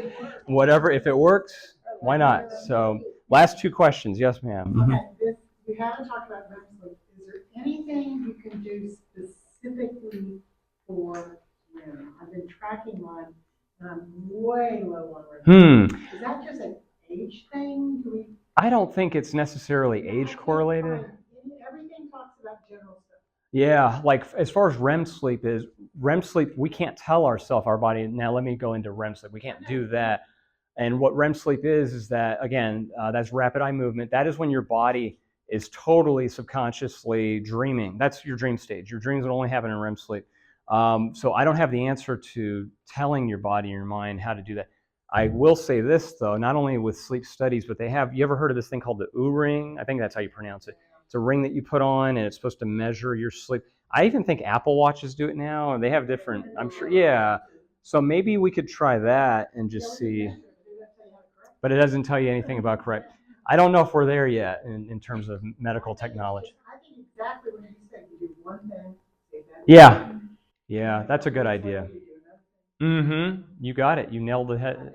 Whatever, if it works, why not? So last two questions. Yes, ma'am. Okay, we haven't talked about REM sleep. Is there anything you can do specifically for REM? I've been tracking mine, and I'm way low on REM. Is that just an age thing? I don't think it's necessarily age correlated. Everything talks about general stuff. Yeah, like as far as REM sleep, we can't tell ourselves, our body, now let me go into REM sleep. We can't do that. And what REM sleep is that, again, that's rapid eye movement. That is when your body is totally subconsciously dreaming. That's your dream stage. Your dreams will only happen in REM sleep. So I don't have the answer to telling your body and your mind how to do that. I will say this though, not only with sleep studies, but you ever heard of this thing called the U ring? I think that's how you pronounce it. It's a ring that you put on and it's supposed to measure your sleep. I even think Apple Watches do it now, and they have different, I'm sure, yeah. So maybe we could try that and just see. But it doesn't tell you anything about correct. I don't know if we're there yet in terms of medical technology. I think exactly what you said, you do one thing, say that. Yeah, yeah, that's a good idea. Mm-hmm. You got it. You nailed the head.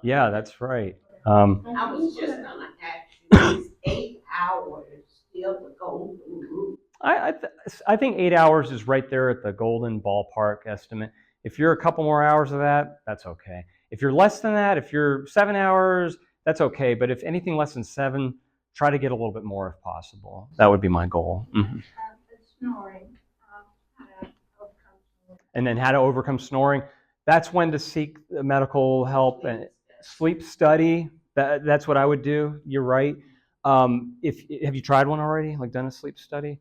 Yeah, that's right. I was just gonna ask you, is 8 hours still the golden rule? I think 8 hours is right there at the golden ballpark estimate. If you're a couple more hours of that, that's okay. If you're less than that, if you're 7 hours, that's okay. But if anything less than 7, try to get a little bit more if possible. That would be my goal. Mm-hmm. Snoring. And then how to overcome snoring. That's when to seek medical help and sleep study. That's what I would do. You're right. Have you tried one already? Like done a sleep study?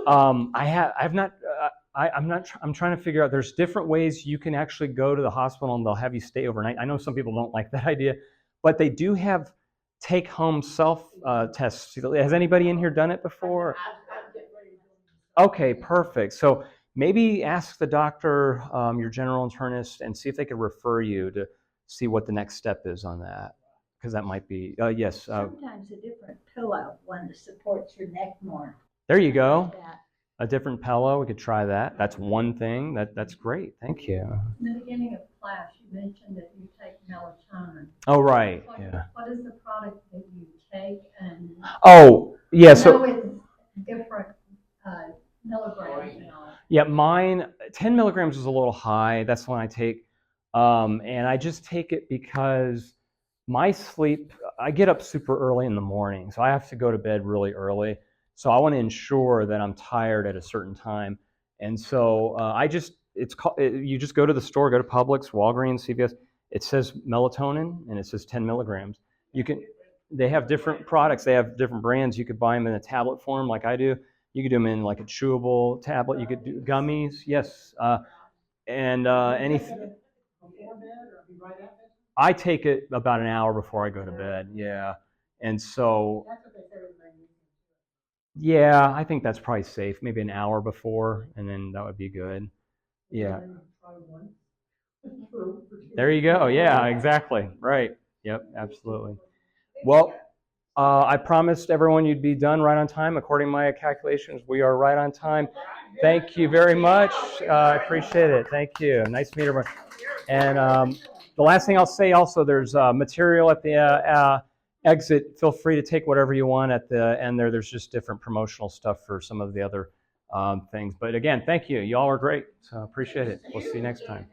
I've not. I'm trying to figure out. There's different ways you can actually go to the hospital and they'll have you stay overnight. I know some people don't like that idea, but they do have take-home self tests. Has anybody in here done it before? Okay, perfect. So maybe ask the doctor, your general internist, and see if they could refer you to see what the next step is on that, because that might be yes. Sometimes a different pillow, one that supports your neck more. There you go. Like that. A different pillow. We could try that. That's one thing. That's great. Thank you. In the beginning of class, you mentioned that you take melatonin. Oh right. What, Yeah. what is the product that you take? And Oh yeah. I So know it's different milligrams and all. yeah, mine 10 milligrams is a little high. That's the one I take, and I just take it because my sleep. I get up super early in the morning, so I have to go to bed really early. So I want to ensure that I'm tired at a certain time, and so you just go to the store, go to Publix, Walgreens, CVS. It says melatonin, and it says 10 milligrams. They have different products. They have different brands. You could buy them in a tablet form, like I do. You could do them in like a chewable tablet. You could do gummies, yes, and anything. I take it about an hour before I go to bed. Yeah, and so. Yeah, I think that's probably safe. Maybe an hour before, and then that would be good. Yeah. There you go. Yeah, exactly. Right. Yep, absolutely. Well, I promised everyone you'd be done right on time. According to my calculations, we are right on time. Thank you very much. I appreciate it. Thank you. Nice to meet everyone. And the last thing I'll say also, there's material at the exit. Feel free to take whatever you want at the end there. There's just different promotional stuff for some of the other things. But again, thank you. You all are great. So appreciate it. We'll see you next time.